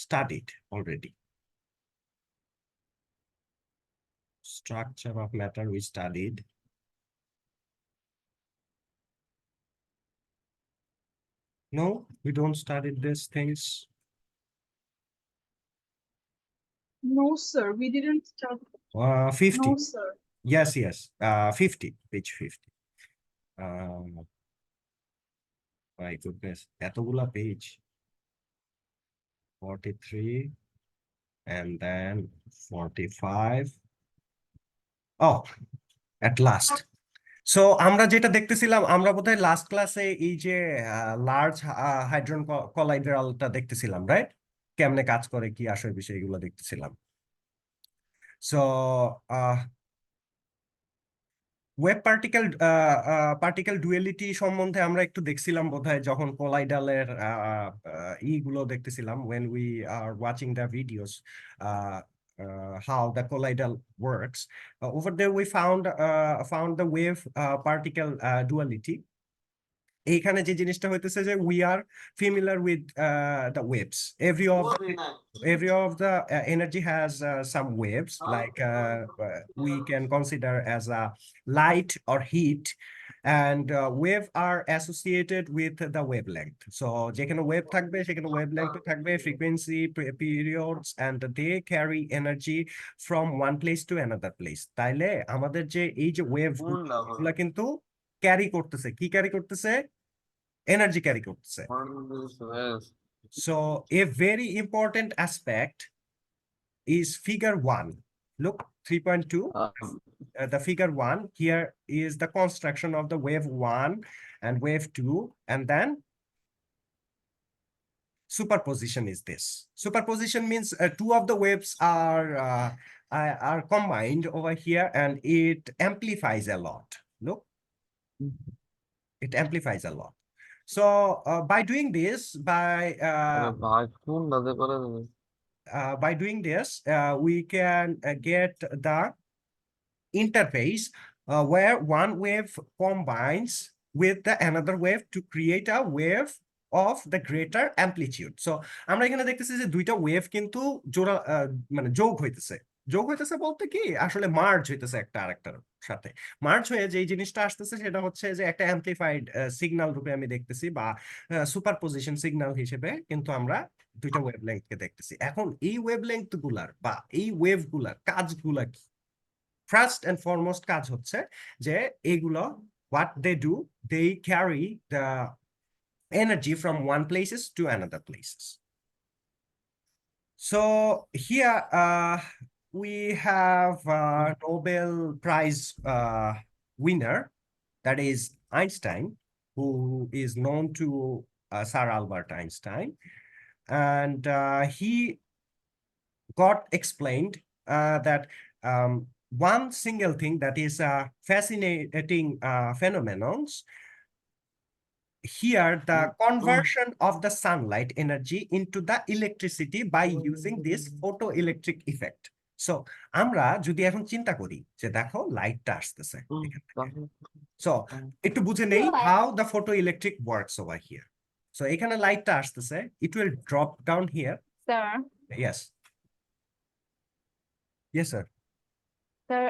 studied already. Structure of matter we studied. No, we don't study these things. No, sir, we didn't start. 50. No, sir. Yes, yes. 50, page 50. My goodness, এতগুলা page. 43 and then 45. Oh, at last. So আমরা যেটা দেখতেছিলাম, আমরা বোধহয় last ক্লাসে এই যে large হাইড্রন কলাইডারটা দেখতেছিলাম, রাইট? কেমনে কাজ করে, কি আসল বিষয়, এগুলো দেখতেছিলাম। সো ওয়েব পার্টিকেল ডুয়ালিটি সম্বন্ধে আমরা একটু দেখছিলাম বোধহয় যখন কোলাইডালের ইগুলো দেখতেছিলাম, when we are watching the videos, how the colloidal works. Over there we found the wave particle duality. এইখানে যে জিনিসটা হইতেছে যে we are familiar with the waves. Every of the energy has some waves, like we can consider as a light or heat, and wave are associated with the wavelength. So যেখানে wave থাকবে সেখানে wavelength থাকবে, frequency, periods, and they carry energy from one place to another place. তাইলে আমাদের যে এই যে wave গুলা কিন্তু ক্যারি করতেছে, কি ক্যারি করতেছে? এনার্জি ক্যারি করতেছে। So a very important aspect is figure 1. Look, 3.2. The figure 1 here is the construction of the wave 1 and wave 2, and then superposition is this. Superposition means two of the waves are combined over here, and it amplifies a lot. Look, it amplifies a lot. So by doing this, by doing this, we can get the interface where one wave combines with the another wave to create a wave of the greater amplitude. So আমরা এখানে দেখতেছি যে দুইটা wave কিন্তু জোড়া মানে যোগ হইতেছে। যোগ হইতেছে বলতে কি, আসলে মার্জ হইতেছে একটা আরেকটার সাথে। মার্জ হয়ে যে জিনিসটা আসতেছে সেটা হচ্ছে যে একটা অ্যাম্পলিফাইড সিগন্যাল রূপে আমি দেখতেছি, বা সুপারপজিশন সিগন্যাল হিসেবে কিন্তু আমরা দুইটা ওয়েভলেংথকে দেখতেছি। এখন এই ওয়েভলেংথ গুলার বা এই ওয়েভ গুলার কাজগুলা কি? ফার্স্ট এন্ড ফরমোস্ট কাজ হচ্ছে যে এইগুলো, what they do, they carry the energy from one places to another places. So here we have a Nobel Prize winner, that is Einstein, who is known to Sir Albert Einstein, and he got explained that one single thing that is a fascinating phenomenon. Here, the conversion of the sunlight energy into the electricity by using this photoelectric effect. So আমরা যদি এখন চিন্তা করি যে দেখো লাইটটা আসতেছে এখান থেকে, সো একটু বুঝে নেই how the photoelectric works over here. So এখানে লাইটটা আসতেছে, it will drop down here. Sir, Yes. Yes, sir. sir,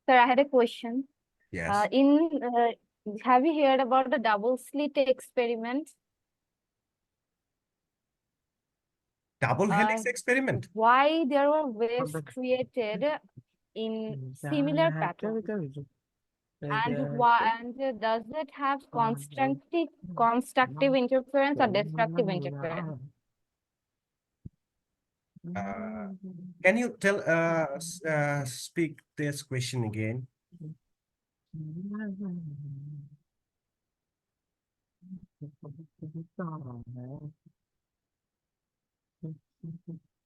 Sir, I had a question. Yes. Have you heard about the double slit experiment? Double helix Uh, experiment. Why there were waves created in similar patterns? And does it have constructive interference or destructive interference? Can you speak this question again?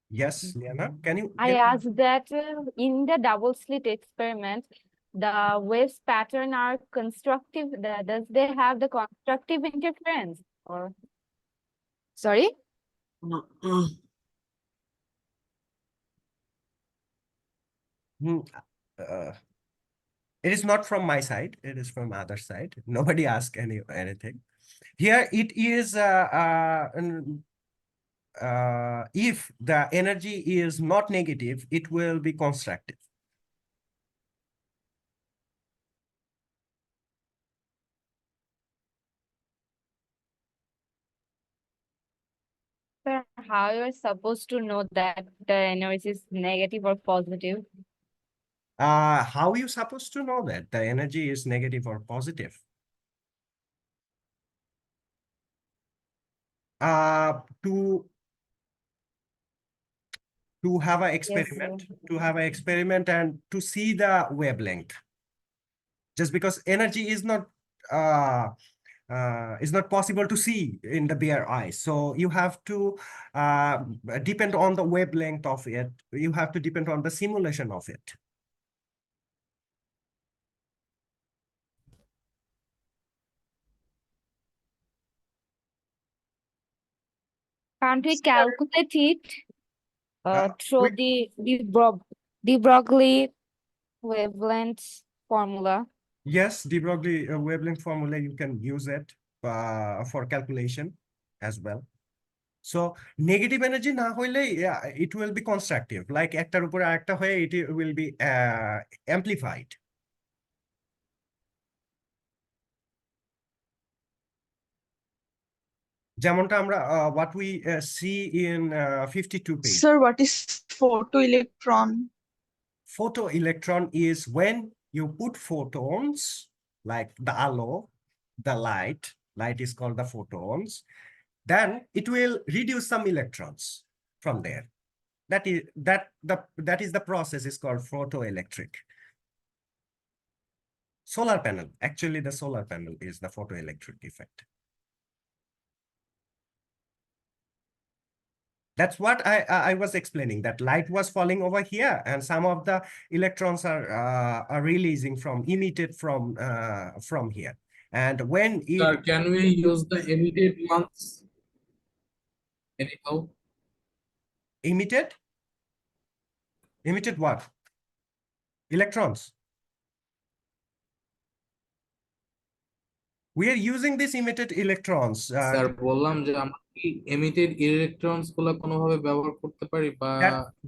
Yes, Liana, can you? I asked that in the double slit experiment, the waves pattern are constructive. Does they have the constructive interference or? Sorry? Hmm, uh, it is not from my side. It is from other side. Nobody asked anything. Here it is. If the energy is not negative, it will be constructive. Sir, how you're supposed to know that the energy is negative or positive? How you supposed to know that the energy is negative or positive? To have an experiment, and to see the wavelength. Just because energy is not possible to see in the bare eye, so you have to depend on the wavelength of it. You have to depend on the simulation of it. Can't we calculate it through We- de Broglie wavelength formula? Yes, de Broglie wavelength formula, you can use it for calculation as well. So negative energy na hoile, yeah, it will be constructive. Like ektar upore arekta hoye, it will be amplified. যেমনটা আমরা what we see in 52 page. Sir, what is photoelectron? Photoelectron is when you put photons, like the alo, the light is called the photons, then it will reduce some electrons from there. That is the process is called photoelectric. Solar panel, actually the solar panel is the photoelectric effect. That's what I was explaining, that light was falling over here and some of the electrons are releasing emitted from here. And when Sir, can we use the emitted ones anyhow? Emitted what? Electrons. We are using these emitted electrons. Sir বললাম যে আমরা কি emitted electrons গুলো কোনোভাবে ব্যবহার করতে পারি বা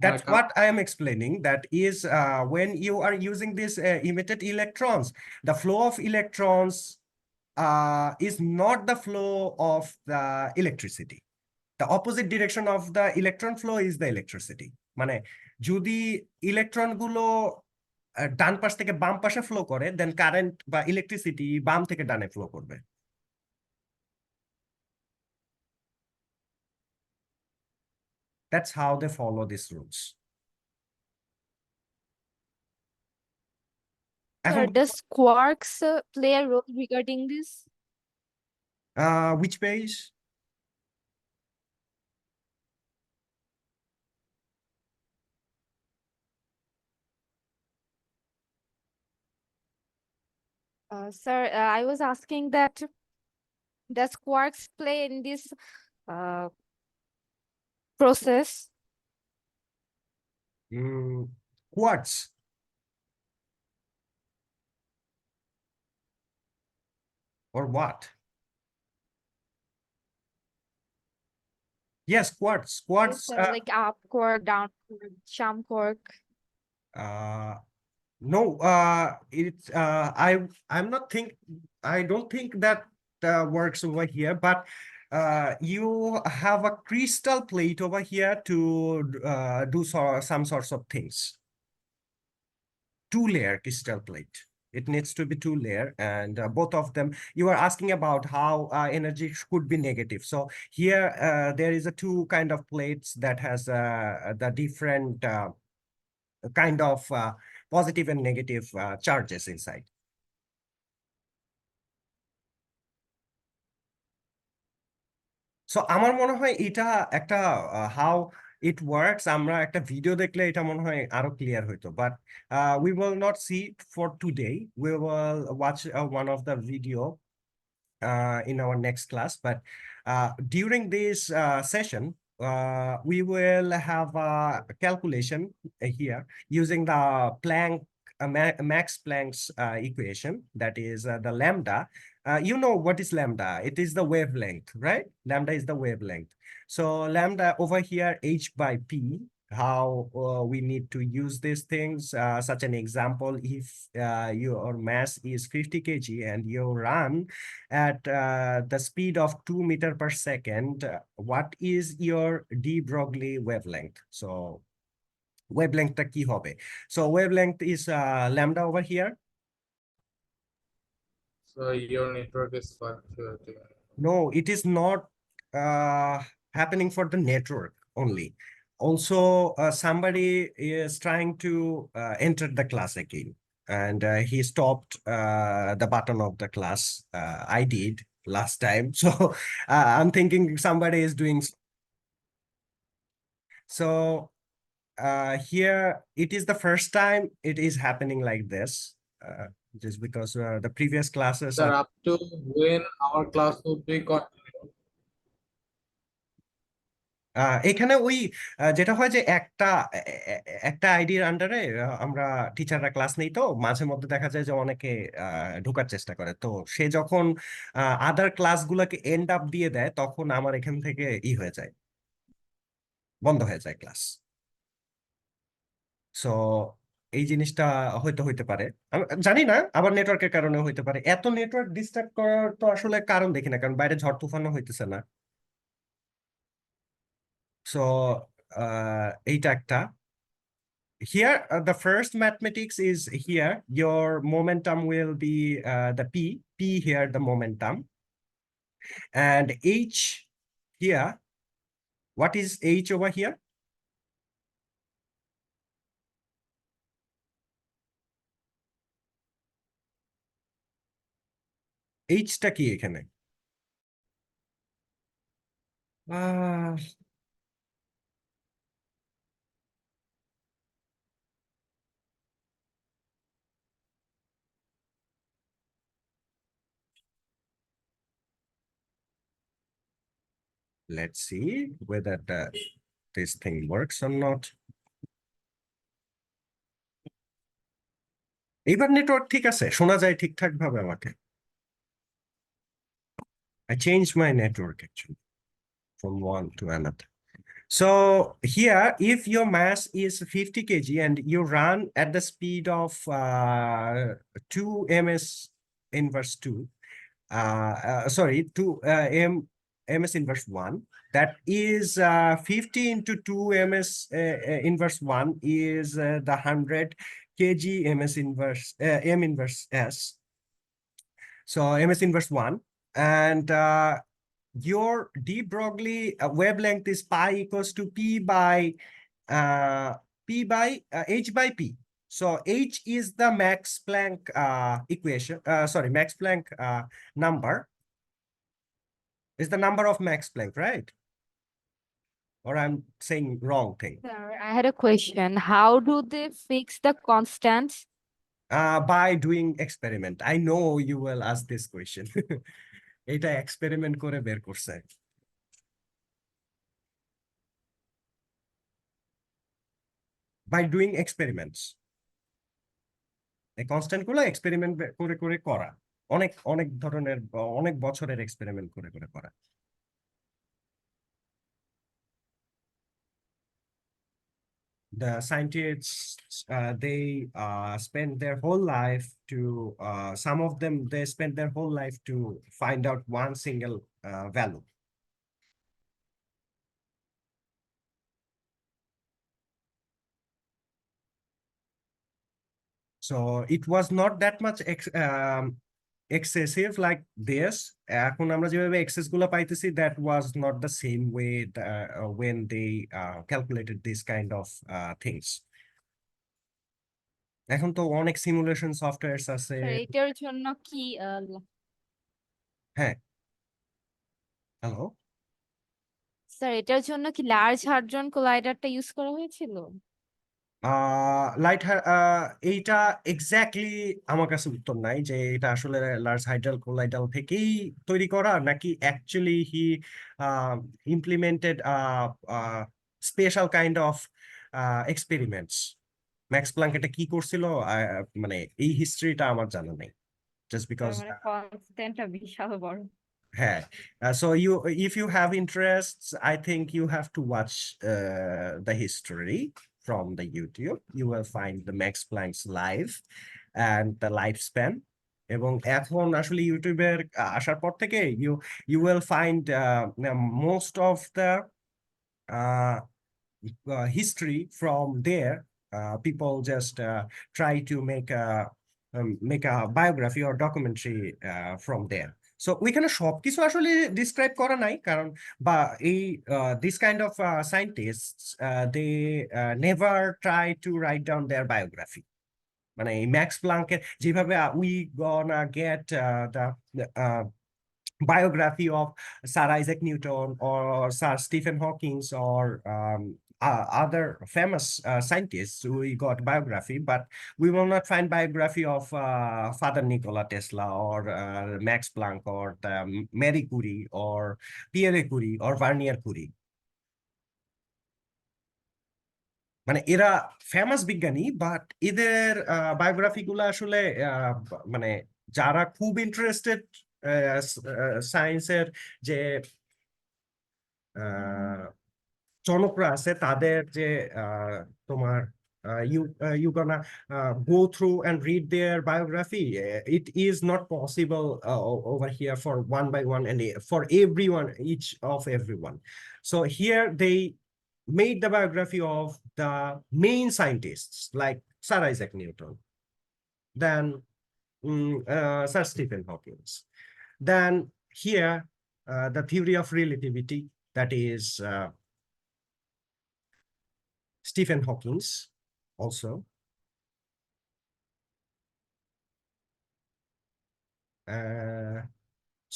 That's what I am explaining. That is when you are using these emitted electrons, the flow of electrons is not the flow of the electricity. The opposite direction of the electron flow is the electricity. মানে যদি electron গুলো ডান পাশ থেকে বাম পাশে flow করে, দেন current বা electricity বাম থেকে ডানে ফ্লো করবে। That's how they follow these rules. Sir, does quarks play a role regarding this? Which page? Sir, I was asking that does quarks play in this process? Quartz. Or what? Yes, quartz. Yes, sir, like up quark, down quark, sham quark. No, I'm not think, I don't think that works over here, but you have a crystal plate over here to do some sorts of things. Two-layer crystal plate. It needs to be two-layer, and both of them, you are asking about how energy could be negative. So here there is a two kind of plates that has the different kind of positive and negative charges inside. So আমার মনে হয় এটা একটা how it works আমরা একটা video দেখলে এটা মনে হয় আরো ক্লিয়ার হইতো but we will not see for today we will watch one of the video in our next class. But during this session, we will have a calculation here using the Planck, Max Planck's equation, that is the lambda. You know what is lambda? It is the wavelength, right? Lambda is the wavelength. So lambda over here, h by p, how we need to use these things. Such an example, if your mass is 50 kg and you run at the speed of 2 meters per second, what is your de Broglie wavelength? So wavelength ta ki hobe? So wavelength is lambda over here. So your network is fluctuating. No, it is not happening for the network only. Also, somebody is trying to enter the class again, and he stopped the button of the class. I did last time, so I'm thinking somebody is doing. So here, it is the first time it is happening like this, just because the previous classes Sir, are. up to when our class would be continued? এখানে ওই যেটা হয় যে একটা আইডির আন্ডারে আমরা টিচাররা ক্লাস নেই, তো মাঝে মধ্যে দেখা যায় যে অনেকে ঢোকার চেষ্টা করে, তো সে যখন আদার ক্লাসগুলোকে এন্ড আপ দিয়ে দেয় তখন আমার এখান থেকে হয়ে যায়, বন্ধ হয়ে যায় ক্লাস। সো এই জিনিসটা হয়তো হইতে পারে, আমি জানি না, আবার নেটওয়ার্কের কারণে হইতে পারে। এত নেটওয়ার্ক ডিস্টার্ব করার তো আসলে কারণ দেখি না, কারণ বাইরে ঝড় তুফানও হইতেছে না। সো এইটা একটা। Here, the first mathematics is here. Your momentum will be the P here, the momentum. And H here, what is H over here? H টা কি এখানে? আহ let's see whether this thing works or not. এবার network ঠিক আছে, শোনা যায় ঠিকঠাক ভাবে আমাকে? I changed my network actually from one to another. So here, if your mass is 50 kg and you run at the speed of 2 ms inverse 2, sorry, 2 ms inverse 1, that is 50 into 2 ms inverse 1 is the 100 kg ms inverse m inverse s. So ms inverse 1, and your de Broglie wavelength is pi equals to h by p. So h is the Max Planck equation. Sorry, Max Planck number is the number of Max Planck, right? Or I'm saying wrong thing. Sir, I had a question. How do they fix the constants? By doing experiment. I know you will ask this question. এটা experiment করে বের করছে। By doing experiments. এই constant গুলো experiment করে করে করা, অনেক অনেক ধরনের অনেক বছরের এক্সপেরিমেন্ট করে করে করা। the scientists they spend their whole life to some of them they spend their whole life to find out one single value. So it was not that much excessive like this. এখন আমরা যেভাবে excess গুলো পাইতেছি, that was not the same way when they calculated this kind of things. এখন তো অনেক simulation সফটওয়্যারস আছে। Sir এটার জন্য কি হ্যাঁ, হ্যালো। স্যার এটার জন্য কি লার্জ হাড্রন কোলাইডারটা ইউজ করা হয়েছিল? লাইট এইটা এক্স্যাক্টলি আমার কাছে উত্তর নাই যে এটা আসলে লার্জ হাইড্রাল কোলাইডাল থেকেই তৈরি করা নাকি actually he implemented special kind of experiments. Max Planck এটা কি করছিল, মানে এই হিস্ট্রিটা আমার জানা নেই, জাস্ট বিকজ মানে কনস্ট্যান্টটা বিশাল বড়। হ্যাঁ। So if you have interests, I think you have to watch the history from the YouTube. You will find the Max Planck's life and the lifespan. এবং এখন আসলে ইউটিউবের আসার পর থেকে you will find most of the history from there. People just try to make a biography or documentary from there. So ওইখানে সবকিছু আসলে ডিসক্রাইব করা নাই, কারণ বা এই this kind of scientists they never try to write down their biography. মানে এই ম্যাক্স প্লাঙ্কের যেভাবে we gonna get the biography of Sir Isaac Newton or Sir Stephen Hawking or other famous scientists. We got biography, but we will not find biography of Father Nikola Tesla or Max Planck or Marie Curie or Pierre Curie or Vernier Curie. মানে এরা famous বিজ্ঞানী, but এদের biography গুলো আসলে মানে যারা খুব interested সায়েন্সের যে জনকরা আছে তাদের যে তোমার you gonna go through and read their biography. It is not possible over here for one by one and for everyone, each of everyone. So here they made the biography of the main scientists like Sir Isaac Newton, then Sir Stephen Hawking, then here the theory of relativity, that is Stephen Hawking also.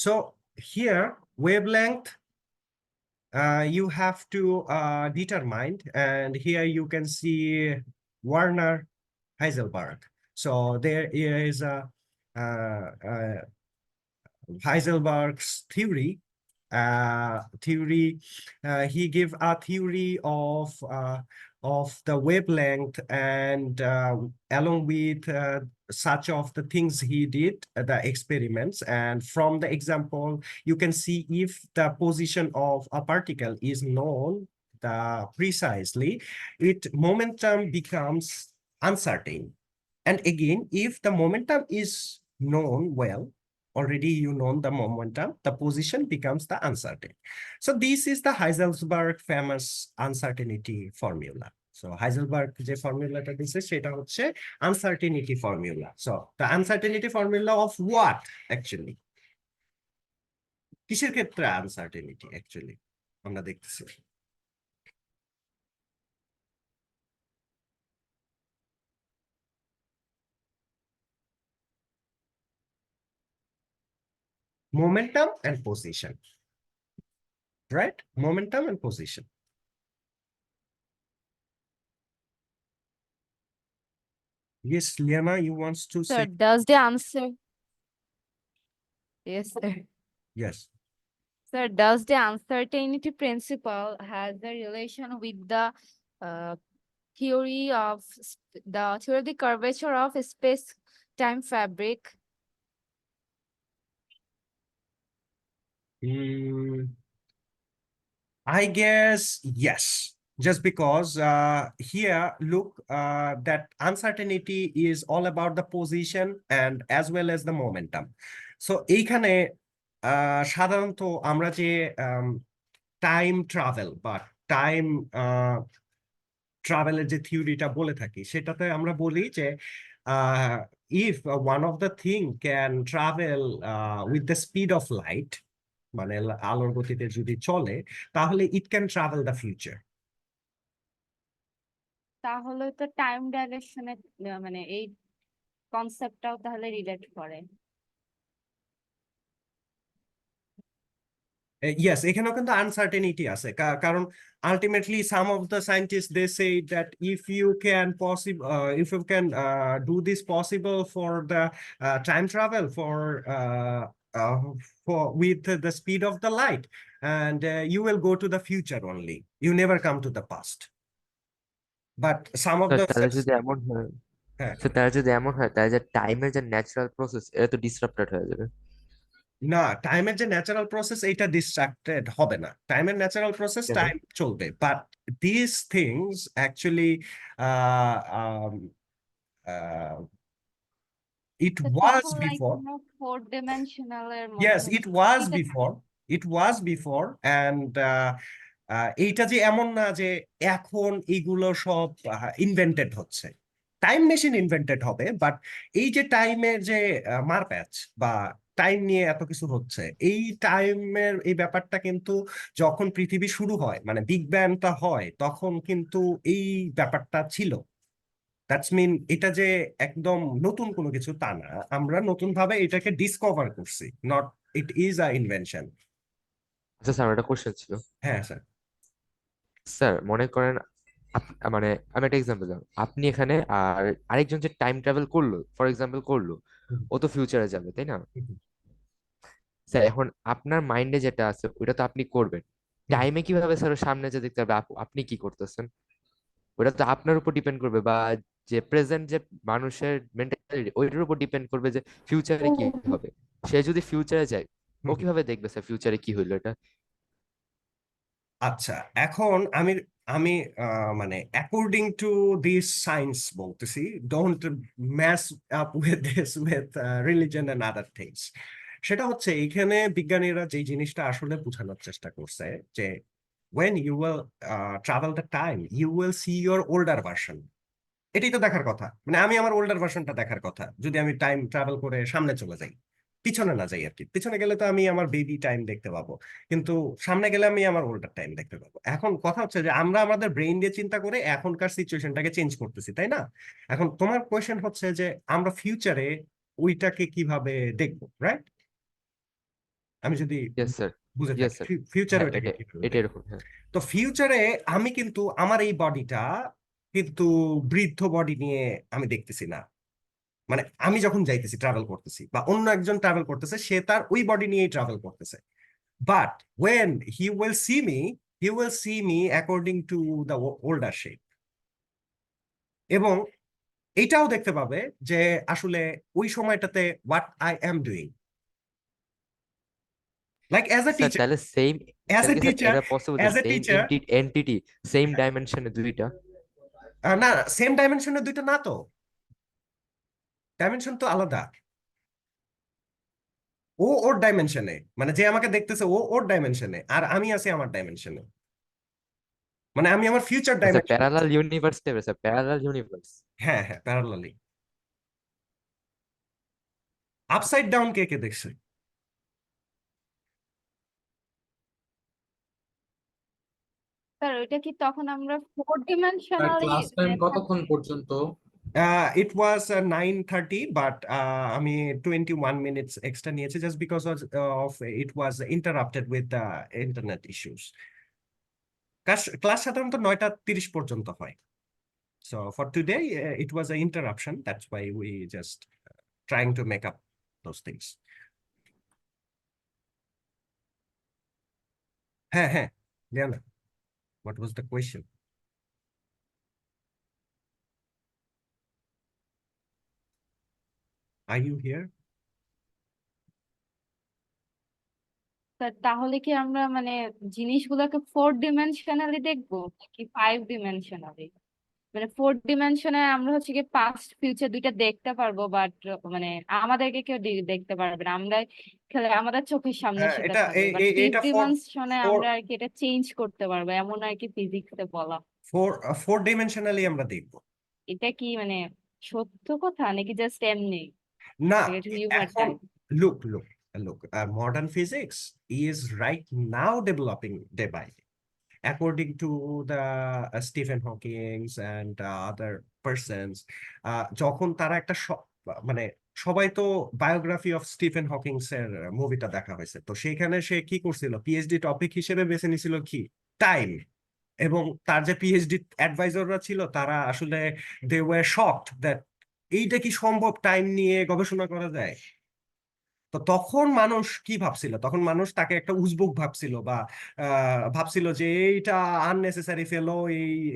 So here wavelength you have to determine, and here you can see Werner Heisenberg. So there is a Heisenberg's theory. He gave a theory of the wavelength, and along with such of the things he did, the experiments, and from the example you can see if the position of a particle is known precisely, its momentum becomes uncertain. And again, if the momentum is known well, already you know the momentum, the position becomes the uncertain. So this is the Heisenberg famous uncertainty formula. So Heisenberg যে ফর্মুলাটা দিছে সেটা হচ্ছে uncertainty formula. So the uncertainty formula of what actually? কিসের ক্ষেত্রে uncertainty actually আমরা দেখতেছি? Momentum and position, right? Momentum and position. Yes, Liana, you wants to Sir, say? does the answer? Yes, sir. Yes. Sir, does the uncertainty principle has a relation with the theory of the curvature of space-time fabric? I guess yes. just because here look that uncertainty is all about the position and as well as the momentum. So এইখানে সাধারণত আমরা যে time travel বা time ট্রাভেলের যে থিওরিটা বলে থাকি সেটাতে আমরা বলি যে if one of the thing can travel with the speed of light, মানে আলোর গতিতে যদি চলে, তাহলে it can travel the future. তাহলে তো টাইম ডাইলেশনে মানে এই কনসেপ্টটাও তাহলে রিলেট করে। Yes, এখানেও কিন্তু আনসার্টেনিটি আছে, কারণ ultimately some of the scientist they say that if you can do this possible for the time travel with the speed of the light, and you will go to the future only, you never come to the past. But some of sir the তাহলে যদি এমন হয়, হ্যাঁ, sir তাহলে যদি এমন হয় তাহলে যে টাইমের যে ন্যাচারাল প্রসেস এটা তো ডিসরাপ্টেড হয়ে যাবে। না, টাইমের যে ন্যাচারাল প্রসেস এটা ডিস্ট্রাক্টেড হবে না, টাইমের ন্যাচারাল প্রসেস কেন? টাইম চলবে, but this things actually it তো was তখন লাইক before. আমরা 4 ডিমেনশনাল এর Yes, মধ্যে it was এটা before. It was before, and এইটা যে এমন না যে এখন এগুলো সব ইনভেন্টেড হচ্ছে, টাইম মেশিন ইনভেন্টেড হবে, বাট এই যে টাইমের যে মারপ্যাচ বা টাইম নিয়ে এত কিছু হচ্ছে, এই টাইমের এই ব্যাপারটা কিন্তু যখন পৃথিবী শুরু হয়, মানে বিগ ব্যাংটা হয়, তখন কিন্তু এই ব্যাপারটা ছিল। দ্যাটস মিন এটা যে একদম নতুন কোনো কিছু তা না, আমরা নতুন ভাবে এটাকে ডিসকভার করছি, not it is a invention. আচ্ছা স্যার, একটা কোশ্চেন ছিল। হ্যাঁ স্যার। স্যার মনে করেন মানে আমি একটা এক্সাম্পল দিলাম, আপনি এখানে আর আরেকজন যে টাইম ট্রাভেল করলো, ফর এক্সাম্পল করলো, ও তো ফিউচারে যাবে তাই না? স্যার এখন আপনার মাইন্ডে যেটা আছে ওটা তো আপনি করবেন, টাইমে কিভাবে স্যার সামনে যে দেখতে হবে আপনি কি করতেছেন ওটা তো আপনার উপর ডিপেন্ড করবে, বা যে প্রেজেন্ট যে মানুষের মেন্টালিটি ওইটার উপর ডিপেন্ড করবে যে ফিউচারে কি হবে। সে যদি ফিউচারে যায় ও কিভাবে দেখবে স্যার ফিউচারে কি হইলো এটা? আচ্ছা, এখন আমি আমি মানে অ্যাকর্ডিং টু দিস সায়েন্স বলতেছি, don't mess up with this with religion and other things. সেটা হচ্ছে এইখানে বিজ্ঞানীরা যে জিনিসটা আসলে বোঝানোর চেষ্টা করছে যে when you will travel the time you will see your older version। এটাই তো দেখার কথা, মানে আমি আমার ওল্ডার ভার্সনটা দেখার কথা যদি আমি টাইম ট্রাভেল করে সামনে চলে যাই, পিছনে না যাই আর কি। পিছনে গেলে তো আমি আমার বেবি টাইম দেখতে পাবো, কিন্তু সামনে গেলে আমি আমার ওল্ডার টাইম দেখতে পাবো। এখন কথা হচ্ছে যে আমরা আমাদের ব্রেইন দিয়ে চিন্তা করে এখনকার সিচুয়েশনটাকে চেঞ্জ করতেছি, তাই না? এখন তোমার কোয়েশ্চেন হচ্ছে যে আমরা ফিউচারে ওইটাকে কিভাবে দেখবো, রাইট? আমি যদি ইয়েস স্যার, বুঝে ইয়েস থাকি স্যার। ফিউচারে হ্যাঁ ওইটাকে এটা কিভাবে এটা দেখবো। এরকম, হ্যাঁ। তো ফিউচারে আমি কিন্তু আমার এই বডিটা কিন্তু বৃদ্ধ বডি নিয়ে আমি দেখতেছি না, মানে আমি যখন যাইতেছি ট্রাভেল করতেছি বা অন্য একজন ট্রাভেল করতেছে, সে তার ওই বডি নিয়েই ট্রাভেল করতেছে, but when he will see me according to the older shape. এবং এটাও দেখতে পাবে যে আসলে ওই সময়টাতে what I am doing, like as a sir teacher, তাহলে সেম, অ্যাজ তাহলে এ কি স্যার টিচার এটা পসিবল যে as a same teacher entity same ডাইমেনশনে দুইটা? না, সেম ডাইমেনশনের দুইটা না তো, ডাইমেনশন তো আলাদা। ও ওর ডাইমেনশনে, মানে যে আমাকে দেখতেছে ও ওর ডাইমেনশনে, আর আমি আছি আমার ডাইমেনশনে, মানে আমি আমার ফিউচার আচ্ছা ডাইমেনশন। প্যারালাল ইউনিভার্স টাইপের স্যার, প্যারালাল ইউনিভার্স। হ্যাঁ হ্যাঁ, প্যারালালি। আপসাইড ডাউন কে কে দেখছে? স্যার ওইটা কি তখন আমরা 4 আর ডিমেনশনালি ক্লাস টাইম কতক্ষণ পর্যন্ত? ইট ওয়াজ 9:30, বাট আমি 21 মিনিটস এক্সট্রা নিয়েছি just because of it was interrupted with the internet issues. Class সাধারণত 9:30 পর্যন্ত হয়। So for today, it was an interruption. That's why we just trying to make up those things. হ্যাঁ হ্যাঁ, Liana, what was the question? Are you here? তাহলে কি আমরা মানে জিনিসগুলোকে 4 ডিমেনশনালি দেখবো কি 5 ডিমেনশনালি? মানে 4 ডিমেনশনে আমরা হচ্ছে কি পাস্ট ফিউচার দুইটা দেখতে পারবো, বাট মানে আমাদেরকে কেউ দেখতে পারবে না, আমরা খেলে আমাদের চোখের সামনে হ্যাঁ, সেটা এটা থাকবে, বাট ফিফথ এটা ফোর ডিমেনশনে ফোর আমরা আর কি এটা চেঞ্জ করতে পারবো, এমন আর কি ফিজিক্সে বলা। ফোর ফোর ডিমেনশনালি আমরা দেখবো। এটা কি মানে সত্য কথা নাকি জাস্ট এমনি না, একটু হিউমার এখন type? look, modern physics is right now developing day by day. According to the Stephen Hawking and other persons, যখন তারা একটা মানে সবাই তো বায়োগ্রাফি অফ স্টিফেন হকিংস এর মুভিটা দেখা হয়েছে, তো সেইখানে সে কি করছিল, পিএইচডি টপিক হিসেবে বেছে নিছিল কি টাইম। এবং তার যে পিএইচডি অ্যাডভাইজাররা ছিল তারা আসলে দে ওয়ার শকড দ্যাট এইটা কি সম্ভব টাইম নিয়ে গবেষণা করা যায়। তো তখন মানুষ কি ভাবছিল, তখন মানুষ তাকে একটা উজবুক ভাবছিল বা ভাবছিল যে এইটা আননেসেসারি ফেলো,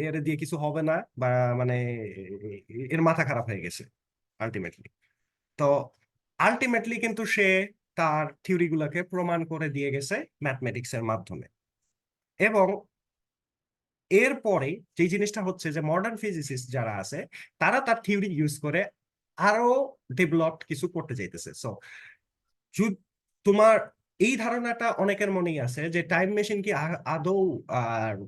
এর দিয়ে কিছু হবে না, বা মানে এর মাথা খারাপ হয়ে গেছে আলটিমেটলি। তো আলটিমেটলি কিন্তু সে তার থিওরি গুলাকে প্রমাণ করে দিয়ে গেছে ম্যাথমেটিক্স এর মাধ্যমে। এবং এরপরে যে জিনিসটা হচ্ছে যে মডার্ন ফিজিসিস্ট যারা আছে তারা তার থিওরি ইউজ করে আরো ডেভেলপড কিছু করতে চাইতেছে। সো তোমার এই ধারণাটা অনেকের মনেই আছে যে টাইম মেশিন কি আদৌ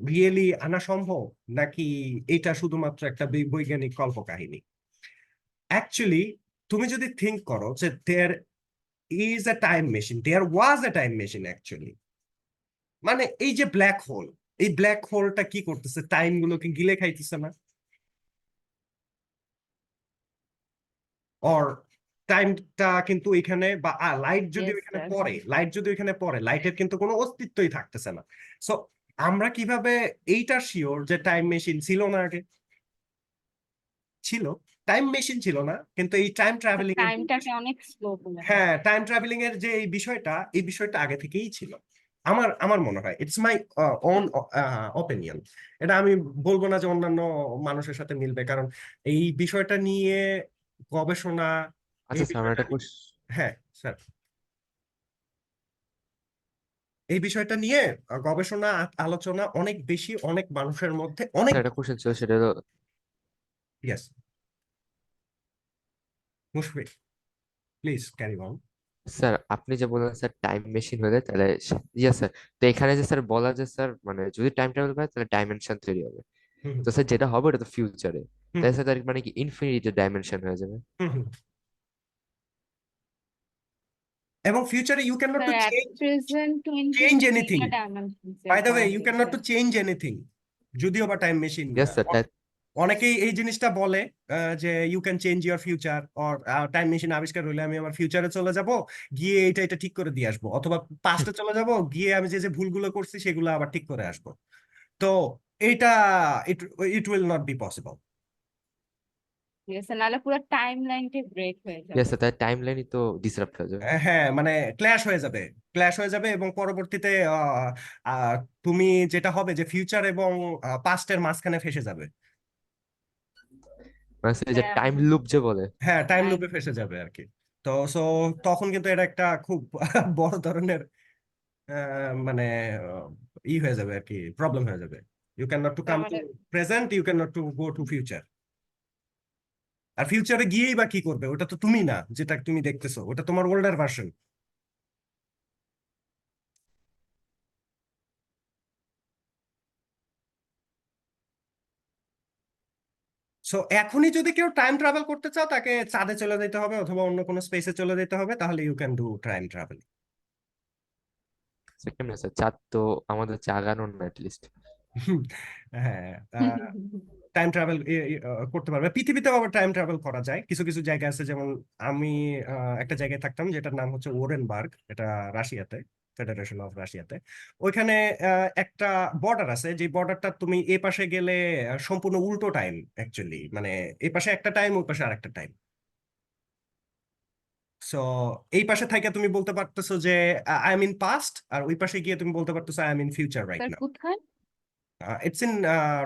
রিয়েলি আনা সম্ভব, নাকি এটা শুধুমাত্র একটা বৈজ্ঞানিক কল্পকাহিনী। অ্যাকচুয়ালি তুমি যদি থিঙ্ক করো যে there is a time machine, there was a time machine actually, মানে এই যে ব্ল্যাক হোল, এই ব্ল্যাক হোলটা কি করতেছে, টাইম গুলোকে গিলে খাইতেছে না? অর টাইমটা কিন্তু এখানে, বা লাইট যদি ইয়েস এখানে স্যার। পড়ে, লাইট যদি এখানে পড়ে, লাইটের কিন্তু কোনো অস্তিত্বই থাকতেছে না। সো আমরা কিভাবে এইটা শিওর যে টাইম মেশিন ছিল না আগে? ছিল, টাইম মেশিন ছিল না, কিন্তু এই টাইম ট্রাভেলিং এর টাইমটাকে অনেক স্লো করে। হ্যাঁ, টাইম ট্রাভেলিং এর যে এই বিষয়টা আগে থেকেই ছিল। আমার আমার মনে হয়, ইটস মাই ওন অপিনিয়ন। এটা আমি বলবো না যে অন্যান্য মানুষের সাথে মিলবে, কারণ এই বিষয়টা নিয়ে গবেষণা, এই আচ্ছা স্যার, আমার বিষয়টা একটা হ্যাঁ স্যার, এই বিষয়টা নিয়ে গবেষণা আলোচনা অনেক বেশি, অনেক মানুষের মধ্যে অনেক। স্যার একটা কোশ্চেন ছিল, সেটা হলো yes Mushfiq, please carry on. Sir আপনি যে বললেন স্যার টাইম মেশিন হলে তাহলে ইয়েস স্যার, তো এখানে যে স্যার বলা যে স্যার মানে যদি টাইম ট্রাভেল করে তাহলে ডাইমেনশন তৈরি হবে, হুম তো স্যার যেটা হবে ওটা তো ফিউচারে, হুম তাই স্যার তার মানে কি ইনফিনিটি ডাইমেনশন হয়ে যাবে? হুম হুম। এবং ফিউচারে you can not sir to at present change anything, 23টা ডাইমেনশনস বাই দ্য ওয়ে করা ইউ ক্যান নট হয়েছে। To change anything. যদিও বা টাইম মেশিন, ইয়েস স্যার, তাই অনেকেই এই জিনিসটা বলে যে you can change your future, or time machine আবিষ্কার হলে আমি আমার ফিউচারে চলে যাব, গিয়ে এটা ঠিক করে দিয়ে আসবো, অথবা পাস্টে চলে যাব, গিয়ে আমি যে যে ভুলগুলো করছি সেগুলো আবার ঠিক করে আসবো। তো এইটা it it will not be possible. ঠিক আছে, নাহলে পুরো টাইম লাইনটাই ব্রেক হয়ে ইয়েস যাবে। স্যার, তাই টাইম লাইনই তো ডিসরাপ্ট হয়ে যাবে। হ্যাঁ, মানে ক্ল্যাশ হয়ে যাবে, ক্ল্যাশ হয়ে যাবে, এবং পরবর্তীতে আহ, আহ, তুমি যেটা হবে যে ফিউচার এবং পাস্টের মাঝখানে ফেসে যাবে। মানে স্যার এই যে স্যার টাইম লুপ যে বলে, হ্যাঁ, টাইম টাইম লুপে ফেসে যাবে আর কি। তো সো তখন কিন্তু এটা একটা খুব বড় ধরনের মানে হয়ে যাবে আর কি, প্রবলেম হয়ে যাবে। You can not to come to আমাদের present, you can not to go to future. আর ফিউচারে গিয়েই বা কি করবে, ওটা তো তুমি না, যেটা তুমি দেখতেছো ওটা তোমার ওল্ডার ভার্সন। সো এখনই যদি কেউ টাইম ট্রাভেল করতে চাও, তাকে চাঁদে চলে যেতে হবে অথবা অন্য কোনো স্পেসে চলে যেতে হবে, তাহলে you can do time travel. Sir কেমন স্যার, চাঁদ তো আমাদের জাগানোর না লিস্ট। হ্যাঁ, টাইম ট্রাভেল করতে পারবে, পৃথিবীতেও আবার টাইম ট্রাভেল করা যায়। কিছু কিছু জায়গা আছে, যেমন আমি একটা জায়গায় থাকতাম যেটার নাম হচ্ছে ওরেনবার্গ, এটা রাশিয়াতে, ফেডারেশন অফ রাশিয়াতে। ওইখানে একটা বর্ডার আছে, যে বর্ডারটা তুমি এ পাশে গেলে সম্পূর্ণ উল্টো টাইম অ্যাকচুয়ালি, মানে এই পাশে একটা টাইম, ওই পাশে আরেকটা টাইম। সো এই পাশে থেকে তুমি বলতে পারতেছো যে আই এম ইন পাস্ট, আর ওই পাশে গিয়ে তুমি বলতে পারতেছো I am in future right sir now. কোথায়? It's in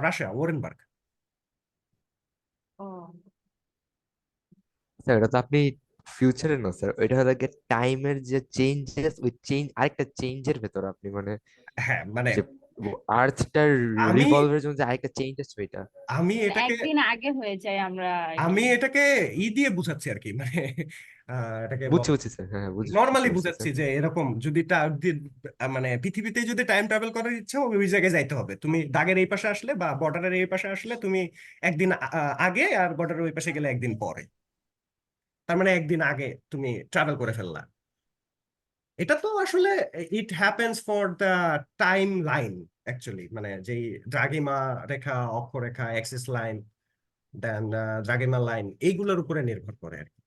Russia, Orenburg. ও স্যার এটা তো আপনি ফিউচারে না স্যার, ওইটা হলো গিয়ে টাইমের যে চেঞ্জেস, ওই চেঞ্জ আরেকটা চেঞ্জের ভেতর আপনি মানে হ্যাঁ মানে যে আর্থটার আমি রিভলভের জন্য যে আরেকটা চেঞ্জ আছে ওইটা। আমি মানে এটাকে একদিন আগে হয়ে যায় আমরা আর কি। আমি এটাকে দিয়ে বুঝাচ্ছি আর কি, মানে এটাকে বুঝছি বুঝছি স্যার, হ্যাঁ হ্যাঁ বুঝতে নর্মালি পারছি বুঝাচ্ছি স্যার। যে এরকম যদি মানে পৃথিবীতে যদি টাইম ট্রাভেল করার ইচ্ছা হবে ওই জায়গায় যাইতে হবে। তুমি দাগের এই পাশে আসলে বা বর্ডারের এই পাশে আসলে তুমি একদিন আগে, আর বর্ডারের ওই পাশে গেলে একদিন পরে। তার মানে একদিন আগে তুমি ট্রাভেল করে ফেললা। এটা তো আসলে it happens for the time line actually, মানে যেই দ্রাঘিমা রেখা, অক্ষরেখা, অ্যাক্সিস লাইন, দেন দ্রাঘিমা লাইন, এইগুলোর উপরে নির্ভর করে আর কি।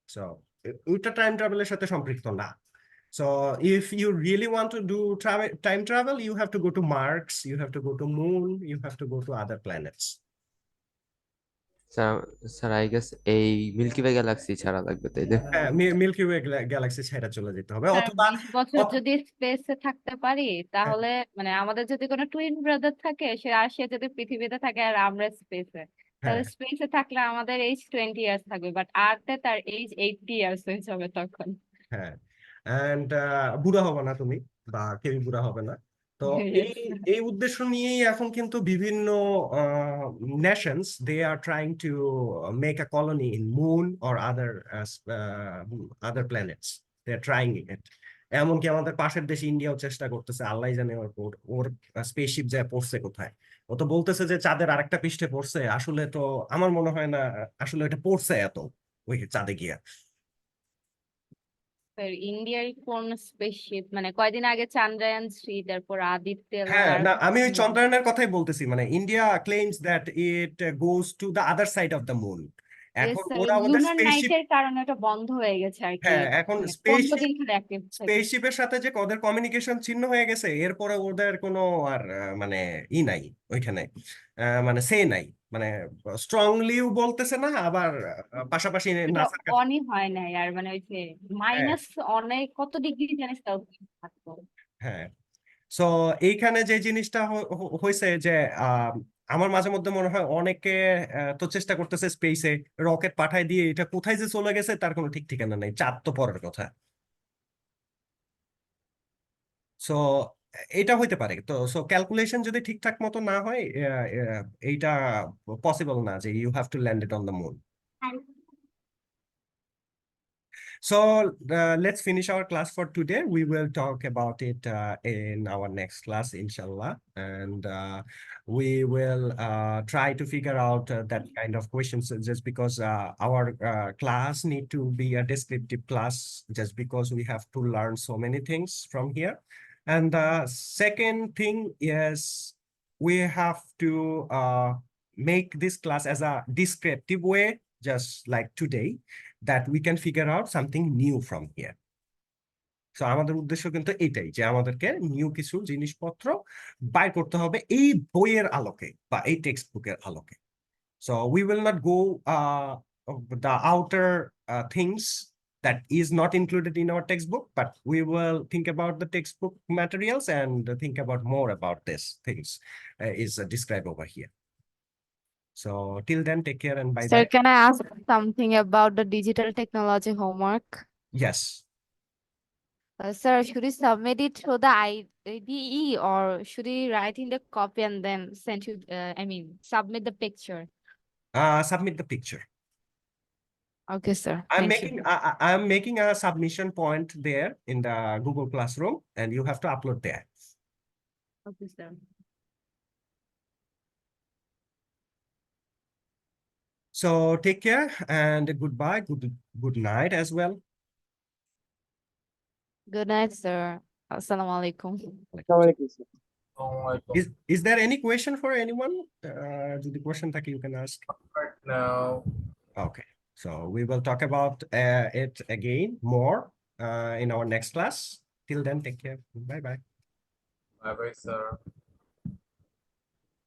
সো ওইটা টাইম ট্রাভেলের সাথে সম্পৃক্ত না। So if you really want to do time travel, you have to go to Mars, you have to go to Moon, you have to go to other planets. Sir sir I guess এই milky way Galaxy ছাড়া লাগবে, তাই না? হ্যাঁ, milky way Galaxy ছেড়ে চলে যেতে হবে, স্যার অথবা 20 বছর অথ- যদি স্পেসে থাকতে পারি হ্যাঁ, তাহলে মানে আমাদের যদি কোনো টুইন ব্রাদার থাকে, সে যদি পৃথিবীতে থাকে আর আমরা স্পেসে, হ্যাঁ, তাহলে স্পেসে থাকলে আমাদের এইজ 20 ইয়ার্স থাকবে, বাট আর্থে তার এইজ 80 ইয়ার্স হয়ে যাবে তখন। হ্যাঁ। অ্যান্ড বুড়া হবে না তুমি, বা কেউই বুড়া হবে না। তো এই Yes. এই উদ্দেশ্য নিয়েই এখন কিন্তু বিভিন্ন nations they are trying to make a colony in moon or other planets, they are trying it. এমনকি আমাদের পাশের দেশ ইন্ডিয়াও চেষ্টা করতেছে, আল্লাহ জানে ওর স্পেসশিপ যায় পড়ছে কোথায়। ও তো বলতেছে যে চাঁদের আরেকটা পৃষ্ঠে পড়ছে, আসলে তো আমার মনে হয় না আসলে এটা পড়ছে এত ওই চাঁদে গিয়া। স্যার ইন্ডিয়ার কোন স্পেসশিপ, মানে কয়দিন আগে চন্দ্রায়ন 3, তারপর আদিত্য এল, হ্যাঁ, আর না আমি ওই চন্দ্রায়নের কথাই বলতেছি, মানে India claims that it goes to the other side of the moon. এখন ওরা ওদের লুনার স্পেসশিপ, নাইটের কারণে ওটা বন্ধ হয়ে গেছে আর কি, হ্যাঁ এখন মানে 15 দিন স্পেসশিপ ধরে অ্যাক্টিভ থাকে। স্পেসশিপের সাথে যে ওদের কমিউনিকেশন ছিন্ন হয়ে গেছে, এরপরে ওদের কোনো আর মানে নাই ওইখানে, মানে সে নাই, মানে স্ট্রংলিও বলতেছে না, আবার পাশাপাশি এটা নাসার কাছে। অনই হয় নাই, আর মানে ওই যে হ্যাঁ, মাইনাস অনেক কত ডিগ্রি জানিস তাও থাকতো। হ্যাঁ। সো এইখানে যে জিনিসটা হয়েছে যে আহ, আমার মাঝে মধ্যে মনে হয় অনেকে তো চেষ্টা করতেছে স্পেসে রকেট পাঠায় দিয়ে, এটা কোথায় যে চলে গেছে তার কোনো ঠিক ঠিকানা নেই, চাঁদ তো পরের কথা। সো এটা হইতে পারে, তো সো ক্যালকুলেশন যদি ঠিকঠাক মতো না হয় এইটা পসিবল না যে you have to land it on the moon. So let's finish our class for today. We will talk about it in our next class, inshallah. And we will try to figure out that kind of questions, just because our class need to be a descriptive class, just because we have to learn so many things from here. And the second thing is we have to make this class as a descriptive way, just like today, that we can figure out something new from here. So আমাদের উদ্দেশ্য কিন্তু এটাই, যে আমাদেরকে new কিছু জিনিসপত্র by করতে হবে এই বইয়ের আলোকে বা এই টেক্সট বুকের আলোকে। So we will not go the outer things that is not included in our textbook, but we will think about the textbook materials and think about more about these things is described over here. So till then, take care and bye Sir, bye. can I ask something about the digital technology homework? Yes. Sir, should we submit it through the IDE, or should we write in the copy and then send you, submit the picture? Submit the picture. Okay, sir. Thank you. I'm making a submission point there in the Google Classroom, and you have to upload there. Okay, sir. So take care and goodbye. Good night as well. Good night, sir. Assalamu alaikum. আসসালামু Is there any question for anyone? The question that you can ask. right now. Okay. So we will talk about it again more in our next class. Till then, take care. Bye bye. Bye bye, sir.